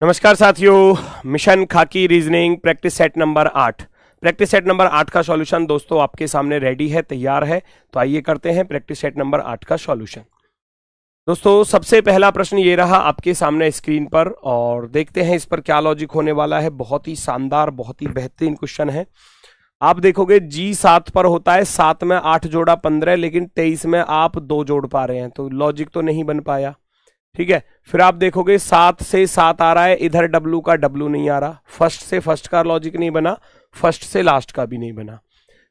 नमस्कार साथियों, मिशन खाकी reasoning practice set number 8। Practice set number 8 का सॉल्यूशन दोस्तों आपके सामने रेडी है, तैयार है। तो आइए करते हैं प्रैक्टिस सेट नंबर 8 का सॉल्यूशन। दोस्तों सबसे पहला प्रश्न ये रहा आपके सामने स्क्रीन पर, और देखते हैं इस पर क्या लॉजिक होने वाला है। बहुत ही शानदार, बहुत ही बेहतरीन क्वेश्चन है। आप देखोगे G7 पर होता है 7 में 8 जोड़ा 15, लेकिन 23 में आप 2 जोड़ पा रहे हैं, तो लॉजिक तो नहीं बन पाया। ठीक है, फिर आप देखोगे 7 से 7 आ रहा है, इधर W का W नहीं आ रहा। फर्स्ट से फर्स्ट का लॉजिक नहीं बना, फर्स्ट से लास्ट का भी नहीं बना।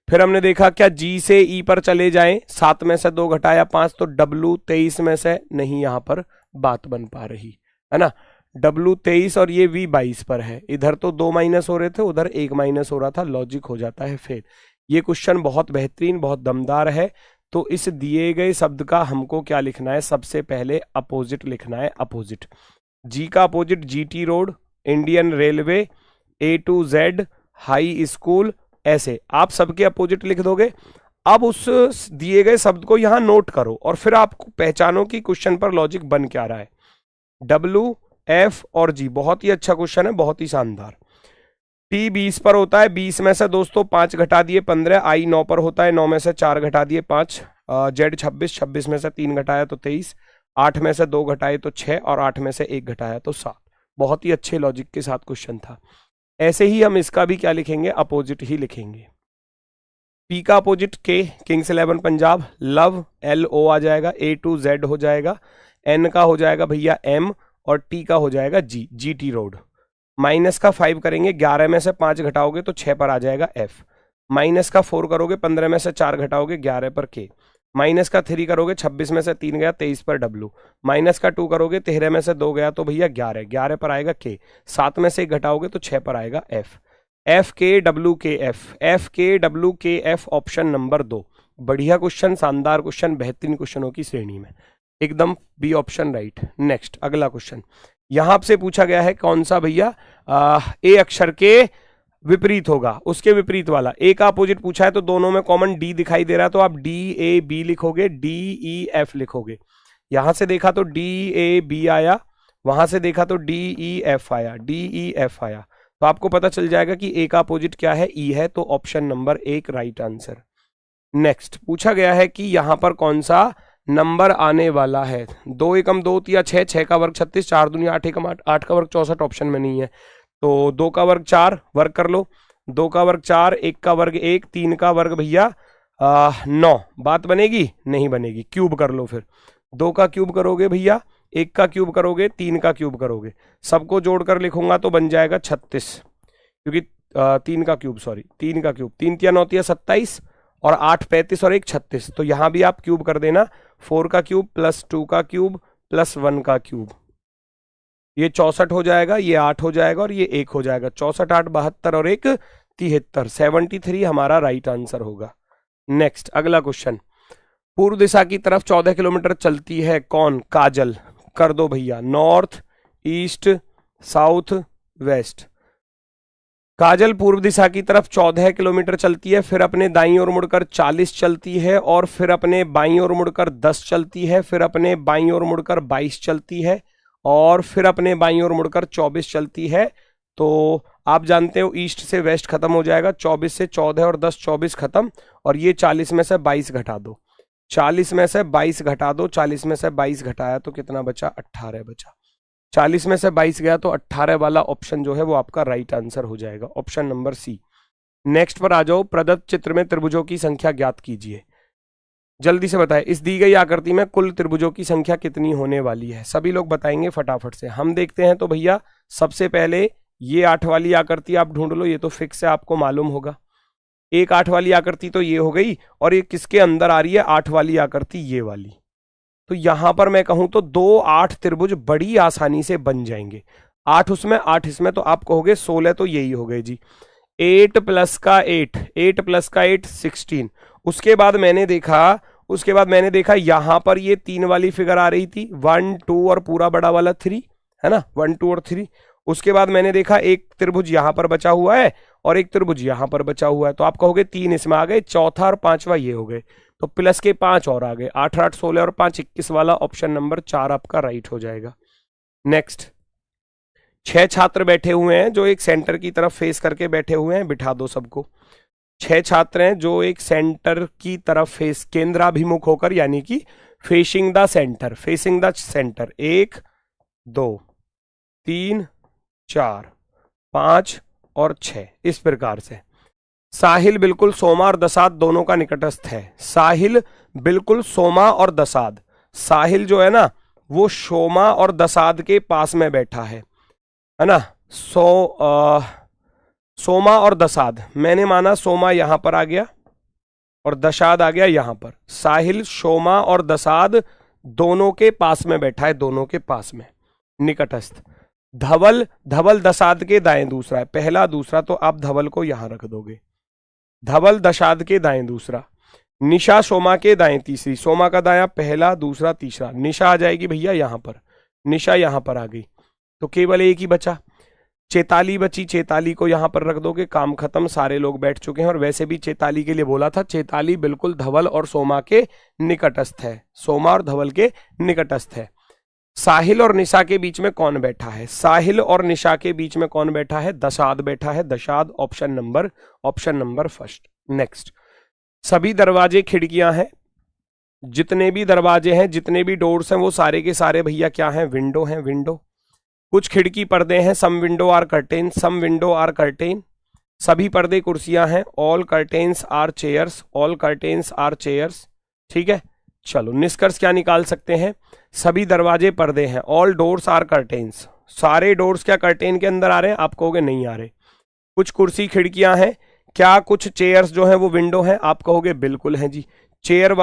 फिर हमने देखा क्या G से E पर चले जाएं, 7 में से 2 घटाया 5, तो W 23 में से नहीं, यहां पर बात बन पा रही है ना। W 23 और ये V 22 पर है, इधर तो 2 माइनस हो रहे थे, उधर 1 माइनस हो रहा था, लॉजिक हो जाता है फेल। ये क्वेश्चन बहुत बेहतरीन, बहुत दमदार है। तो इस दिए गए शब्द का हमको क्या लिखना है? सबसे पहले अपोजिट लिखना है। अपोजिट, जी का opposite GT road, Indian railway, A to Z, high school, ऐसे आप सबके अपोजिट लिख दोगे। अब उस दिए गए शब्द को यहां नोट करो और फिर आपको पहचानो कि क्वेश्चन पर लॉजिक बन क्या रहा है। W, F और G, बहुत ही अच्छा क्वेश्चन है, बहुत ही शानदार। T 20 पर होता है, 20 में से दोस्तों 5 घटा दिए 15। I 9 पर होता है, 9 में से 4 घटा दिए 5। Z 26, 26 में से 3 घटाया तो 23। 8 में से 2 घटाए तो 6, और 8 में से 1 घटाया तो 7। बहुत ही अच्छे लॉजिक के साथ क्वेश्चन था। ऐसे ही हम इसका भी क्या लिखेंगे? अपोजिट ही लिखेंगे। P का opposite K, Kings 11 Punjab, love LO आ जाएगा, A to Z हो जाएगा, N का हो जाएगा भैया M, और T का हो जाएगा G, GT रोड। माइनस का 5 करेंगे, 11 में से 5 घटाओगे तो 6 पर आ जाएगा F। माइनस का 4 करोगे, 15 में से 4 घटाओगे 11 पर K। माइनस का 3 करोगे, 26 में से 3 गया 23 पर W। माइनस का 2 करोगे, 13 में से 2 गया तो भैया 11, 11 पर आएगा K। 7 में से 1 घटाओगे तो 6 पर आएगा F। FKWKF option number 2। बढ़िया क्वेश्चन, शानदार क्वेश्चन, बेहतरीन क्वेश्चनों की श्रेणी में एकदम बी ऑप्शन राइट। नेक्स्ट अगला क्वेश्चन, यहां आपसे पूछा गया है कौन सा भैया ए अक्षर के विपरीत होगा, उसके विपरीत वाला। ए का अपोजिट पूछा है तो दोनों में कॉमन D दिखाई दे रहा है, तो आप DAB लिखोगे, DEF लिखोगे। यहां से देखा तो DAB आया, वहां से देखा तो DEF आया, DEF आया, तो आपको पता चल जाएगा कि ए का अपोजिट क्या है? E है, तो option number 1 right answer. Next पूछा गया है कि यहां पर कौन सा नंबर आने वाला है। 2 एकम 2 तिया 6, 6 का वर्ग 36, 4 दूनी 8 एकम 8, 8 का वर्ग 64 ऑप्शन में नहीं है, तो 2 का वर्ग 4 वर्ग कर लो। 2 का वर्ग 4, 1 का वर्ग 1, 3 का वर्ग भैया 9। बात बनेगी? नहीं बनेगी, क्यूब कर लो। फिर 2 का क्यूब करोगे भैया, 1 का क्यूब करोगे, 3 का क्यूब करोगे, सबको जोड़कर लिखूंगा तो बन जाएगा 36, क्योंकि 3 का क्यूब, सॉरी 3 का क्यूब, 3 तिया 9 तिया 27, और 8 35 और 1 36, तो यहां भी आप क्यूब कर देना। 4 का क्यूब प्लस 2 का क्यूब प्लस 1 का क्यूब, ये 64 हो जाएगा, ये 8 हो जाएगा और ये 1 हो जाएगा। 64 8 72 और 1 73, 73 हमारा राइट आंसर होगा। नेक्स्ट अगला क्वेश्चन, पूर्व दिशा की तरफ 14 किलोमीटर चलती है कौन? काजल। कर दो भैया, नॉर्थ ईस्ट साउथ वेस्ट। काजल पूर्व दिशा की तरफ 14 किलोमीटर चलती है, फिर अपने दाईं ओर मुड़कर 40 चलती है, और फिर अपने बाईं ओर मुड़कर 10 चलती है, फिर अपने बाईं ओर मुड़कर 22 चलती है, और फिर अपने बाईं ओर मुड़कर 24 चलती है। तो आप जानते हो ईस्ट से वेस्ट खत्म हो जाएगा, 24 से 14 और 10 24 खत्म, और ये 40 में से 22 घटा दो, 40 में से 22 घटा दो, 40 में से 22 घटाया तो कितना बचा? 18 बचा। 40 में से 22 गया तो 18 वाला ऑप्शन जो है वो आपका राइट आंसर हो जाएगा, ऑप्शन नंबर C। नेक्स्ट पर आ जाओ, प्रदत्त चित्र में त्रिभुजों की संख्या ज्ञात कीजिए। जल्दी से बताएं, इस दी गई आकृति में कुल त्रिभुजों की संख्या कितनी होने वाली है? सभी लोग बताएंगे फटाफट से। हम देखते हैं तो भैया सबसे पहले ये 8 वाली आकृति आप ढूंढ लो, ये तो फिक्स है, आपको मालूम होगा। एक 8 वाली आकृति तो ये हो गई, और ये किसके अंदर आ रही है? 8 वाली आकृति ये वाली। तो यहां पर मैं कहूं तो 2 8 त्रिभुज बड़ी आसानी से बन जाएंगे। 8 उसमें 8 इसमें, तो आप कहोगे 16, तो यही हो गए जी। 8 प्लस का 8, 8 प्लस का 8 16। उसके बाद मैंने देखा यहां पर ये 3 वाली फिगर आ रही थी, 1 2 और पूरा बड़ा वाला 3, है ना, 1 2 और 3। उसके बाद मैंने देखा एक त्रिभुज यहां पर बचा हुआ है और एक त्रिभुज यहां पर बचा हुआ है, तो आप कहोगे 3 इसमें आ गए, चौथा और पांचवा ये हो गए, तो प्लस के 5 और आ गए, 8 8 16 और 5 21 वाला ऑप्शन नंबर 4 आपका राइट हो जाएगा। नेक्स्ट, 6 छात्र बैठे हुए हैं जो एक सेंटर की तरफ फेस करके बैठे हुए हैं, बिठा दो सबको। 6 छात्र हैं जो एक सेंटर की तरफ फेस, केंद्राभिमुख होकर, यानी कि facing the centre, facing the centre. 1 2 3 4 5 और 6, इस प्रकार से। साहिल बिल्कुल सोमा और दसाद दोनों का निकटस्थ है। साहिल बिल्कुल सोमा और दसाद, साहिल जो है ना वो सोमा और दसाद के पास में बैठा है ना। सोमा और दसाद, मैंने माना सोमा यहां पर आ गया और दसाद आ गया यहां पर। साहिल सोमा और दसाद दोनों के पास में बैठा है, दोनों के पास में, निकटस्थ। धवल, धवल दसाद के दाएं दूसरा है, पहला दूसरा, तो आप धवल को यहां रख दोगे। धवल दसाद के दाएं दूसरा। निशा सोमा के दाएं तीसरी, सोमा का दायां पहला दूसरा तीसरा। निशा आ जाएगी भैया यहां पर, निशा यहां पर आ गई, तो केवल एक ही बचा। चेताली बची, चेताली को यहां पर रख दोगे, काम खत्म, सारे लोग बैठ चुके हैं। और वैसे भी चेताली के लिए बोला था, चेताली बिल्कुल धवल और सोमा के निकटस्थ है, सोमा और धवल के निकटस्थ है। साहिल और निशा के बीच में कौन बैठा है? साहिल और निशा के बीच में कौन बैठा है? दसाद बैठा है, दसाद, ऑप्शन नंबर फर्स्ट। नेक्स्ट, सभी दरवाजे खिड़कियां हैं, जितने भी दरवाजे हैं, जितने भी डोर्स हैं, वो सारे के सारे भैया क्या हैं? विंडो हैं, विंडो। कुछ खिड़की पर्दे हैं, some window are curtain, some window are curtain. सभी पर्दे कुर्सियां हैं, all curtains are chairs, all curtains are chairs. ठीक है, चलो निष्कर्ष क्या निकाल सकते हैं? सभी दरवाजे पर्दे हैं, ऑल डोर्स आर कर्टेन्स। सारे डोर्स क्या कर्टेन के अंदर आ रहे हैं? आप कहोगे नहीं आ रहे। कुछ कुर्सी खिड़कियां हैं, क्या कुछ चेयर्स जो हैं वो विंडो हैं? आप कहोगे बिल्कुल हैं जी। चेयर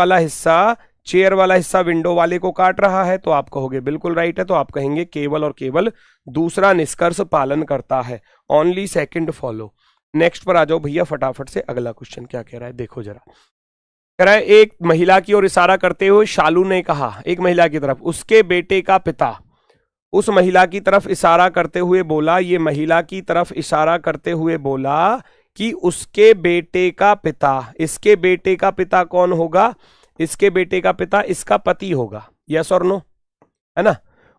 वाला हिस्सा विंडो वाले को काट रहा है, तो आप कहोगे बिल्कुल राइट है। तो आप कहेंगे केवल और केवल दूसरा निष्कर्ष पालन करता है, ओनली सेकंड फॉलो। नेक्स्ट पर आ जाओ भैया फटाफट से, अगला क्वेश्चन क्या कह रहा है देखो जरा। कह रहा है, एक महिला की ओर इशारा करते हुए शालू ने कहा, एक महिला की तरफ, उसके बेटे का पिता उस महिला की तरफ इशारा करते हुए बोला, ये महिला की तरफ इशारा करते हुए बोला कि उसके बेटे का पिता, इसके बेटे का पिता कौन होगा? इसके बेटे का पिता इसका पति होगा, यस और नो, है ना।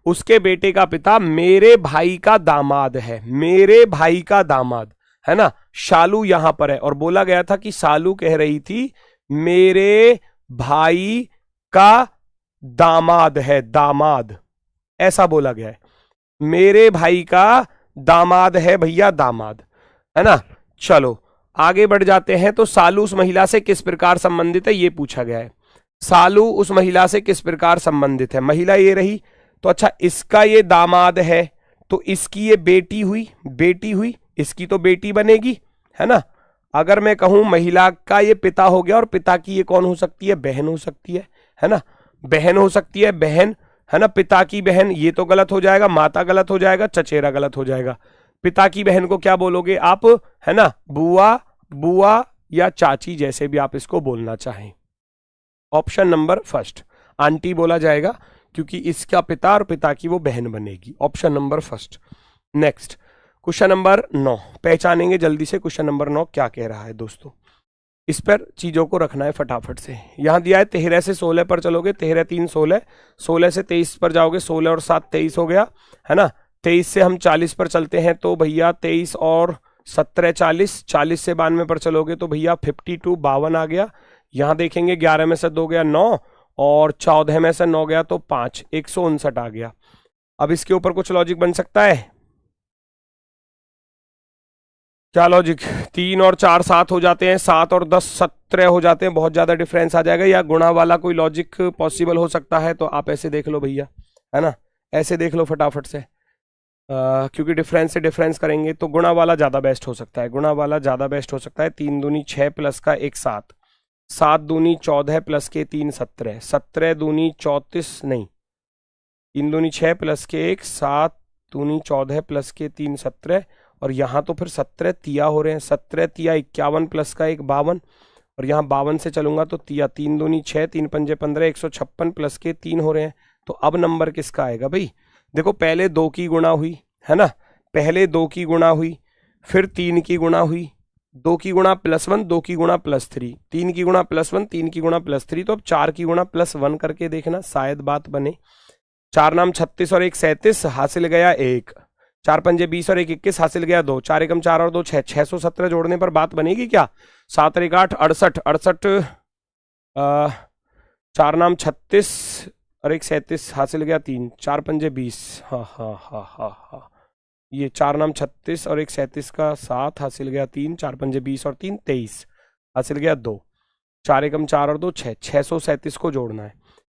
उसके बेटे का पिता मेरे भाई का दामाद है, मेरे भाई का दामाद, है ना। शालू यहां पर है, और बोला गया था कि शालू कह रही थी मेरे भाई का दामाद है, दामाद, ऐसा बोला गया है। मेरे भाई का दामाद है भैया, दामाद, है ना। चलो आगे बढ़ जाते हैं। तो सालू उस महिला से किस प्रकार संबंधित है, ये पूछा गया है। सालू उस महिला से किस प्रकार संबंधित है? महिला ये रही, तो अच्छा इसका ये दामाद है, तो इसकी ये बेटी हुई, इसकी तो बेटी बनेगी, है ना। अगर मैं कहूं महिला का ये पिता हो गया, और पिता की ये कौन हो सकती है? बहन हो सकती है ना, बहन हो सकती है, बहन, है ना। पिता की बहन ये तो गलत हो जाएगा, माता गलत हो जाएगा, चचेरा गलत हो जाएगा। पिता की बहन को क्या बोलोगे आप? है ना, बुआ या चाची, जैसे भी आप इसको बोलना चाहें। ऑप्शन नंबर फर्स्ट, आंटी बोला जाएगा, क्योंकि इसका पिता और पिता की वो बहन बनेगी। Option number first. Next, question number 9 पहचानेंगे जल्दी से। क्वेश्चन नंबर 9 क्या कह रहा है दोस्तों, इस पर चीजों को रखना है फटाफट से। यहां दिया है 13 से 16 पर चलोगे, 13 3 16, 16 से 23 पर जाओगे, 16 और 7 23 हो गया, है ना। 23 से हम 40 पर चलते हैं, तो भैया 23 और 17 40, 40 से 92 पर चलोगे तो भैया 52 52 आ गया। यहां देखेंगे 11 में से 2 गया 9, और 14 में से 9 गया तो 5, 159 आ गया। अब इसके ऊपर कुछ लॉजिक बन सकता है? क्या लॉजिक? 3 और 4 7 हो जाते हैं, 7 और 10 17 हो जाते हैं, बहुत ज्यादा डिफरेंस आ जाएगा। या गुणा वाला कोई लॉजिक पॉसिबल हो सकता है, तो आप ऐसे देख लो भैया, है ना, ऐसे देख लो फटाफट से। क्योंकि डिफरेंस से डिफरेंस करेंगे तो गुणा वाला ज्यादा बेस्ट हो सकता है, गुणा वाला ज्यादा बेस्ट हो सकता है। 3 दूनी 6 प्लस का 1 7, 7 दूनी 14 प्लस के 3 17, 17 दूनी 34 नहीं, 3 दूनी 6 प्लस के 1 7 दूनी 14 प्लस के 3 17, और यहाँ तो फिर 17 तिया हो रहे हैं, 17 तिया 51 प्लस का 1 52, और यहाँ 52 से चलूंगा तो तिया, 3 दूनी 6 3 पंजे 15, 156 प्लस के 3 हो रहे हैं। तो अब नंबर किसका आएगा भाई? देखो पहले 2 की गुणा हुई, है ना, पहले 2 की गुणा हुई, फिर 3 की गुणा हुई, 2 की गुणा +1, 2 की गुणा +3, 3 की गुणा +1, 3 की गुणा +3, तो अब 4 की गुणा +1 करके देखना, शायद बात बने। 4 नाम 36 और 1 37, हासिल गया 1, 4 पंजे 20 और 1 21 हासिल गया 2, 4 एकम 4 और 2 6, 617 जोड़ने पर बात बनेगी क्या? 7 और 1 8, 68, 68 4 नाम 36 और 1 37 हासिल गया 3, 4 पंजे 20, हाँ हाँ हाँ हाँ हाँ, ये 4 नाम 36 और 1 37 का 7 हासिल गया 3, 4 पंजे 20 और 3 23 हासिल गया 2, 4 एकम 4 और 2 6, 637 को जोड़ना है।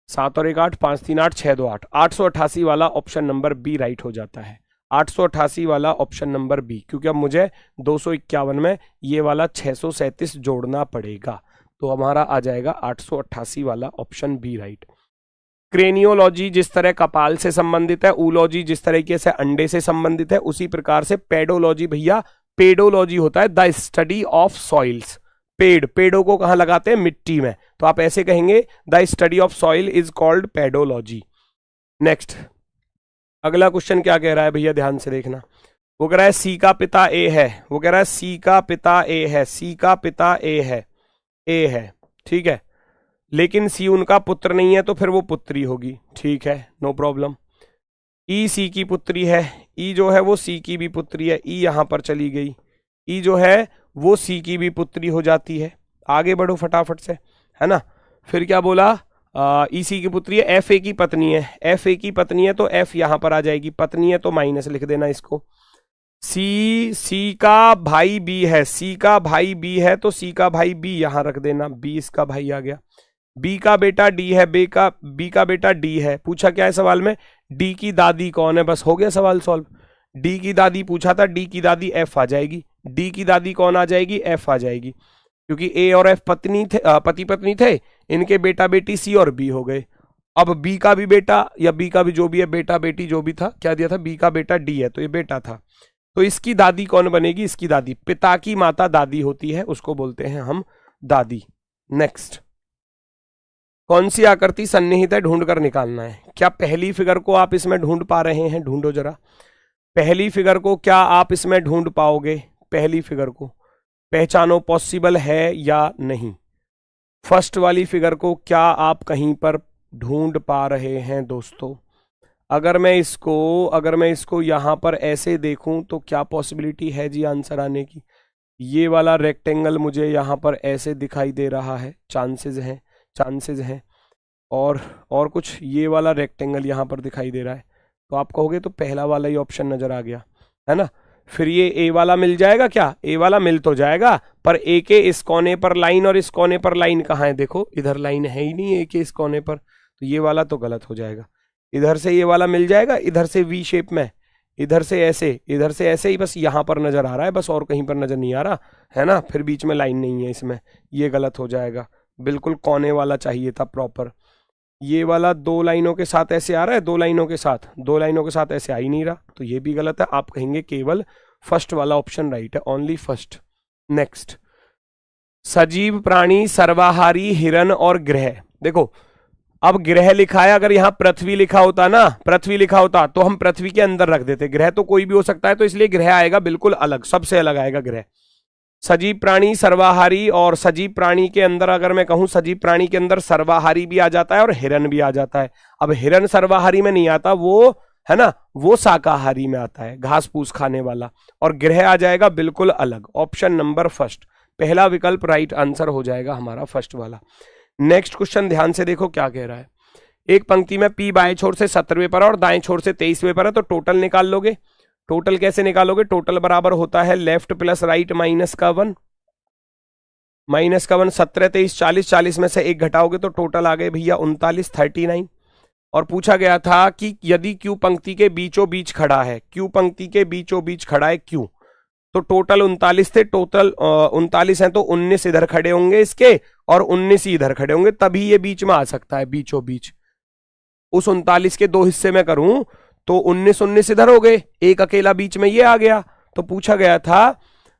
7 और 1 8, 5 3 8, 6 2 8, 888 वाला ऑप्शन नंबर बी राइट हो जाता है। 888 वाला ऑप्शन नंबर बी, क्योंकि अब मुझे 251 में ये वाला 637 जोड़ना पड़ेगा, तो हमारा आ जाएगा 888 वाला ऑप्शन बी राइट। क्रेनियोलॉजी जिस तरह कपाल से संबंधित है, ऊलॉजी जिस तरीके से अंडे से संबंधित है, उसी प्रकार से पेडोलॉजी भैया पेडोलॉजी होता है द स्टडी ऑफ सॉइल्स। पेड़ों को कहां लगाते हैं? मिट्टी में, तो आप ऐसे कहेंगे the study of soil is called pedology. Next अगला क्वेश्चन क्या कह रहा है भैया, ध्यान से देखना। वो कह रहा है सी का पिता ए है, वो कह रहा है सी का पिता ए है, सी का पिता ए है, ठीक है, लेकिन सी उनका पुत्र नहीं है, तो फिर वो पुत्री होगी, ठीक है, नो प्रॉब्लम। ई सी की पुत्री है, ई जो है वो सी की भी पुत्री है, ई यहां पर चली गई, ई जो है वो सी की भी पुत्री हो जाती है। आगे बढ़ो फटाफट से, है ना। फिर क्या बोला, ई सी की पुत्री है, एफ ए की पत्नी है, एफ ए की पत्नी है तो एफ यहां पर आ जाएगी, पत्नी है तो माइनस लिख देना इसको। सी का भाई बी है, सी का भाई बी है तो सी का भाई बी यहां रख देना, बी इसका भाई आ गया। बी का बेटा डी है, बी का बेटा डी है। पूछा क्या है सवाल में, डी की दादी कौन है, बस हो गया सवाल सॉल्व। डी की दादी पूछा था, डी की दादी एफ आ जाएगी, डी की दादी कौन आ जाएगी, एफ आ जाएगी, क्योंकि ए और एफ पति पत्नी थे, इनके बेटा बेटी सी और बी हो गए। अब बी का भी बेटा या बी का भी जो भी है, बेटा बेटी जो भी था, क्या दिया था, बी का बेटा डी है तो ये बेटा था, तो इसकी दादी कौन बनेगी, इसकी दादी, पिता की माता दादी होती है, उसको बोलते हैं हम दादी। नेक्स्ट, कौन सी आकृति सन्निहित है ढूंढ कर निकालना है। क्या पहली फिगर को आप इसमें ढूंढ पा रहे हैं, ढूंढो जरा पहली फिगर को, क्या आप इसमें ढूंढ पाओगे, पहली फिगर को पहचानो, पॉसिबल है या नहीं। फर्स्ट वाली फिगर को क्या आप कहीं पर ढूंढ पा रहे हैं दोस्तों। अगर मैं इसको यहां पर ऐसे देखूं तो क्या पॉसिबिलिटी है जी आंसर आने की। ये वाला रेक्टेंगल मुझे यहां पर ऐसे दिखाई दे रहा है, चांसेस हैं और कुछ ये वाला रेक्टेंगल यहां पर दिखाई दे रहा है, तो आप कहोगे तो पहला वाला ही ऑप्शन नजर आ गया, है ना। फिर ये ए वाला मिल जाएगा क्या, ए वाला मिल तो जाएगा, पर ए के इस कोने पर लाइन और इस कोने पर लाइन कहाँ है, देखो इधर लाइन है ही नहीं ए के इस कोने पर, तो ये वाला तो गलत हो जाएगा। इधर से ये वाला मिल जाएगा, इधर से वी शेप में, इधर से ऐसे ही, बस यहाँ पर नजर आ रहा है, बस और कहीं पर नजर नहीं आ रहा, है ना। फिर बीच में लाइन नहीं है इसमें, ये गलत हो जाएगा, बिल्कुल कोने वाला चाहिए था प्रॉपर। ये वाला दो लाइनों के साथ ऐसे आ रहा है, दो लाइनों के साथ ऐसे आ ही नहीं रहा, तो ये भी गलत है। आप कहेंगे केवल फर्स्ट वाला ऑप्शन राइट है, ओनली फर्स्ट। नेक्स्ट, सजीव प्राणी, सर्वाहारी, हिरन और ग्रह। देखो अब ग्रह लिखा है, अगर यहां पृथ्वी लिखा होता तो हम पृथ्वी के अंदर रख देते, ग्रह तो कोई भी हो सकता है, तो इसलिए ग्रह आएगा बिल्कुल अलग, सबसे अलग आएगा ग्रह। सजीव प्राणी, सर्वाहारी, और सजीव प्राणी के अंदर अगर मैं कहूं, सजीव प्राणी के अंदर सर्वाहारी भी आ जाता है और हिरन भी आ जाता है। अब हिरन सर्वाहारी में नहीं आता, वो है ना, वो शाकाहारी में आता है, घास फूस खाने वाला, और ग्रह आ जाएगा बिल्कुल अलग। ऑप्शन नंबर फर्स्ट, पहला विकल्प राइट आंसर हो जाएगा हमारा फर्स्ट वाला। नेक्स्ट क्वेश्चन ध्यान से देखो क्या कह रहा है। एक पंक्ति में पी बाएं छोर से 17वें पर और दाएं छोर से 23वें पर है, तो टोटल निकाल लोगे। टोटल कैसे निकालोगे, टोटल बराबर होता है लेफ्ट प्लस राइट माइनस का 1, 17 23 40, 40 में से 1 घटाओगे तो टोटल आ गए भैया 39 39। और पूछा गया था कि यदि क्यू पंक्ति के बीचों बीच खड़ा है, क्यू पंक्ति के बीचों बीच खड़ा है क्यू, तो टोटल 39 थे, टोटल 39 हैं तो 19 इधर खड़े होंगे इसके और 19 ही इधर खड़े होंगे, तभी ये बीच में आ सकता है, बीचों बीच। उस 39 के 2 हिस्से में करूं तो 19 इधर हो गए, एक अकेला बीच में ये आ गया। तो पूछा गया था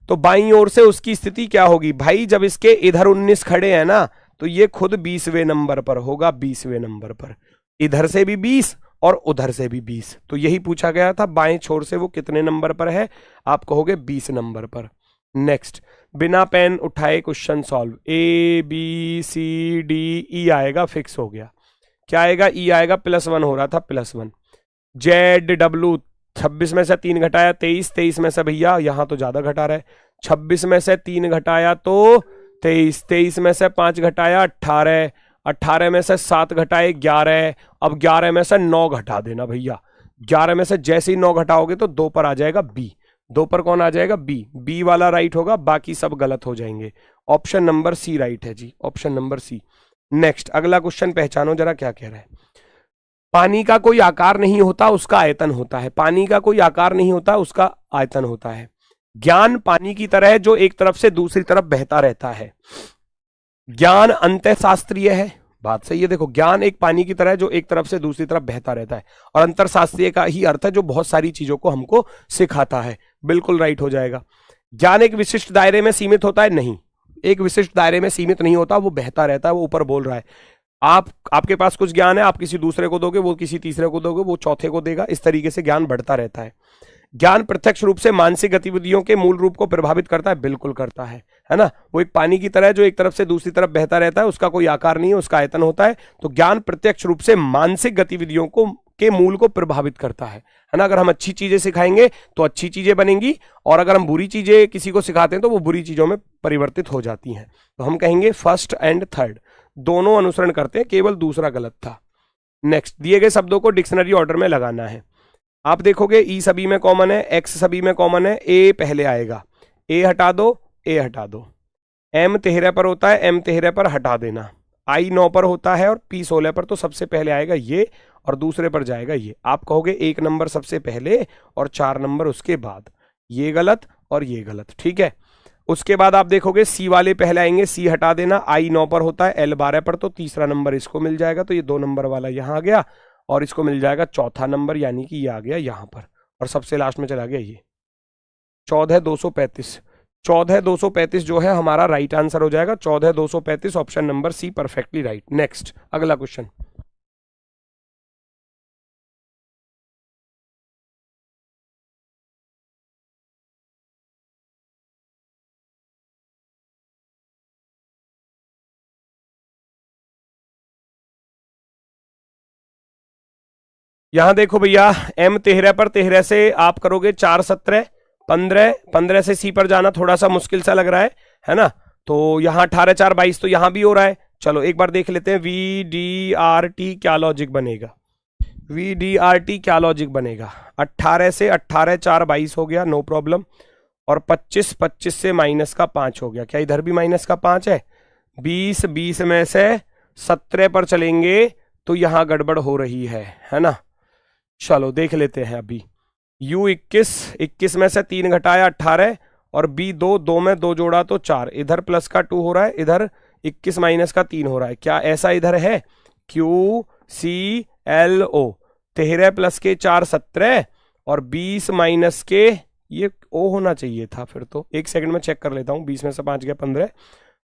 तो बाईं ओर से उसकी स्थिति क्या होगी भाई, जब इसके इधर 19 खड़े हैं ना, तो ये खुद 20वें नंबर पर होगा, 20वें नंबर पर, इधर से भी 20 और उधर से भी 20। तो यही पूछा गया था, बाएं छोर से वो कितने नंबर पर है, आप कहोगे 20 नंबर पर। नेक्स्ट, बिना पेन उठाए question solve. A B C D E आएगा, फिक्स हो गया। क्या आएगा, ई आएगा, +1 हो रहा था, +1। जेड डब्ल्यू 26 में से 3 घटाया 23, 23 में से भैया यहाँ तो ज्यादा घटा रहा है, 26 में से 3 घटाया तो 23, 23 में से 5 घटाया 18, 18 में से 7 घटाए 11, अब 11 में से 9 घटा देना भैया। 11 में से जैसे ही 9 घटाओगे तो 2 पर आ जाएगा बी। 2 पर कौन आ जाएगा? बी। बी वाला राइट होगा, बाकी सब गलत हो जाएंगे। ऑप्शन नंबर सी राइट है जी, ऑप्शन नंबर सी। नेक्स्ट अगला क्वेश्चन पहचानो जरा क्या कह रहा है। पानी का कोई आकार नहीं होता, उसका आयतन होता है। पानी का कोई आकार नहीं होता, उसका आयतन होता है। ज्ञान पानी की तरह है जो एक तरफ से दूसरी तरफ बहता रहता है। ज्ञान अंतःशास्त्रीय है, बात सही है। देखो, ज्ञान एक पानी की तरह है जो एक तरफ से दूसरी तरफ बहता रहता है, और अंतरशास्त्रीय का ही अर्थ है जो बहुत सारी चीजों को हमको सिखाता है। बिल्कुल राइट हो जाएगा। ज्ञान एक विशिष्ट दायरे में सीमित होता है, नहीं, एक विशिष्ट दायरे में सीमित नहीं होता, वो बहता रहता है। वो ऊपर बोल रहा है आपके पास कुछ ज्ञान है, आप किसी दूसरे को दोगे, वो किसी तीसरे को दोगे, वो चौथे को देगा, इस तरीके से ज्ञान बढ़ता रहता है। ज्ञान प्रत्यक्ष रूप से मानसिक गतिविधियों के मूल रूप को प्रभावित करता है, बिल्कुल करता है ना। वो एक पानी की तरह है जो एक तरफ से दूसरी तरफ बहता रहता है, उसका कोई आकार नहीं है, उसका आयतन होता है। तो ज्ञान प्रत्यक्ष रूप से मानसिक गतिविधियों के मूल को प्रभावित करता है ना। अगर हम अच्छी चीजें सिखाएंगे तो अच्छी चीजें बनेंगी, और अगर हम बुरी चीजें किसी को सिखाते हैं तो वो बुरी चीजों में परिवर्तित हो जाती हैं। तो हम कहेंगे फर्स्ट एंड थर्ड दोनों अनुसरण करते हैं, केवल दूसरा गलत था। नेक्स्ट, दिए गए शब्दों को डिक्शनरी ऑर्डर में लगाना है। आप देखोगे ई सभी में कॉमन है, एक्स सभी में कॉमन है, ए पहले आएगा, ए हटा दो, ए हटा दो। एम 13 पर होता है, एम 13 पर हटा देना। आई 9 पर होता है और पी 16 पर, तो सबसे पहले आएगा ये और दूसरे पर जाएगा ये। आप कहोगे 1 नंबर सबसे पहले और 4 नंबर उसके बाद, ये गलत और ये गलत, ठीक है। उसके बाद आप देखोगे सी वाले पहले आएंगे, सी हटा देना। आई 9 पर होता है, एल 12 पर, तो तीसरा नंबर इसको मिल जाएगा, तो ये 2 नंबर वाला यहां आ गया, और इसको मिल जाएगा चौथा नंबर, यानी कि ये आ गया यहां पर, और सबसे लास्ट में चला गया ये 14,235। 14,235 जो है हमारा राइट आंसर हो जाएगा। 14,235 option number C perfectly right. Next अगला क्वेश्चन। यहां देखो भैया, एम 13 पर 13 से आप करोगे 4 17 15, 15 से सी पर जाना थोड़ा सा मुश्किल सा लग रहा है ना। तो यहां 18 4 22, तो यहां भी हो रहा है। चलो एक बार देख लेते हैं वी डी आर टी क्या लॉजिक बनेगा। वी डी आर टी क्या लॉजिक बनेगा। 18 से 18 4 22 हो गया, नो प्रॉब्लम। और 25 25 से माइनस का 5 हो गया, क्या इधर भी माइनस का 5 है। 20 20 में से 17 पर चलेंगे तो यहां गड़बड़ हो रही है ना। चलो देख लेते हैं अभी। U 21, 21 में से 3 घटाया 18, और B 2, 2 में 2 जोड़ा तो 4, इधर प्लस का 2 हो रहा है, इधर 21 माइनस का 3 हो रहा है। क्या ऐसा इधर है? Q C L O, 13 plus के 4 17, और 20 माइनस के ये O होना चाहिए था फिर तो। एक सेकंड में चेक कर लेता हूँ। 20 में से 5 गया 15,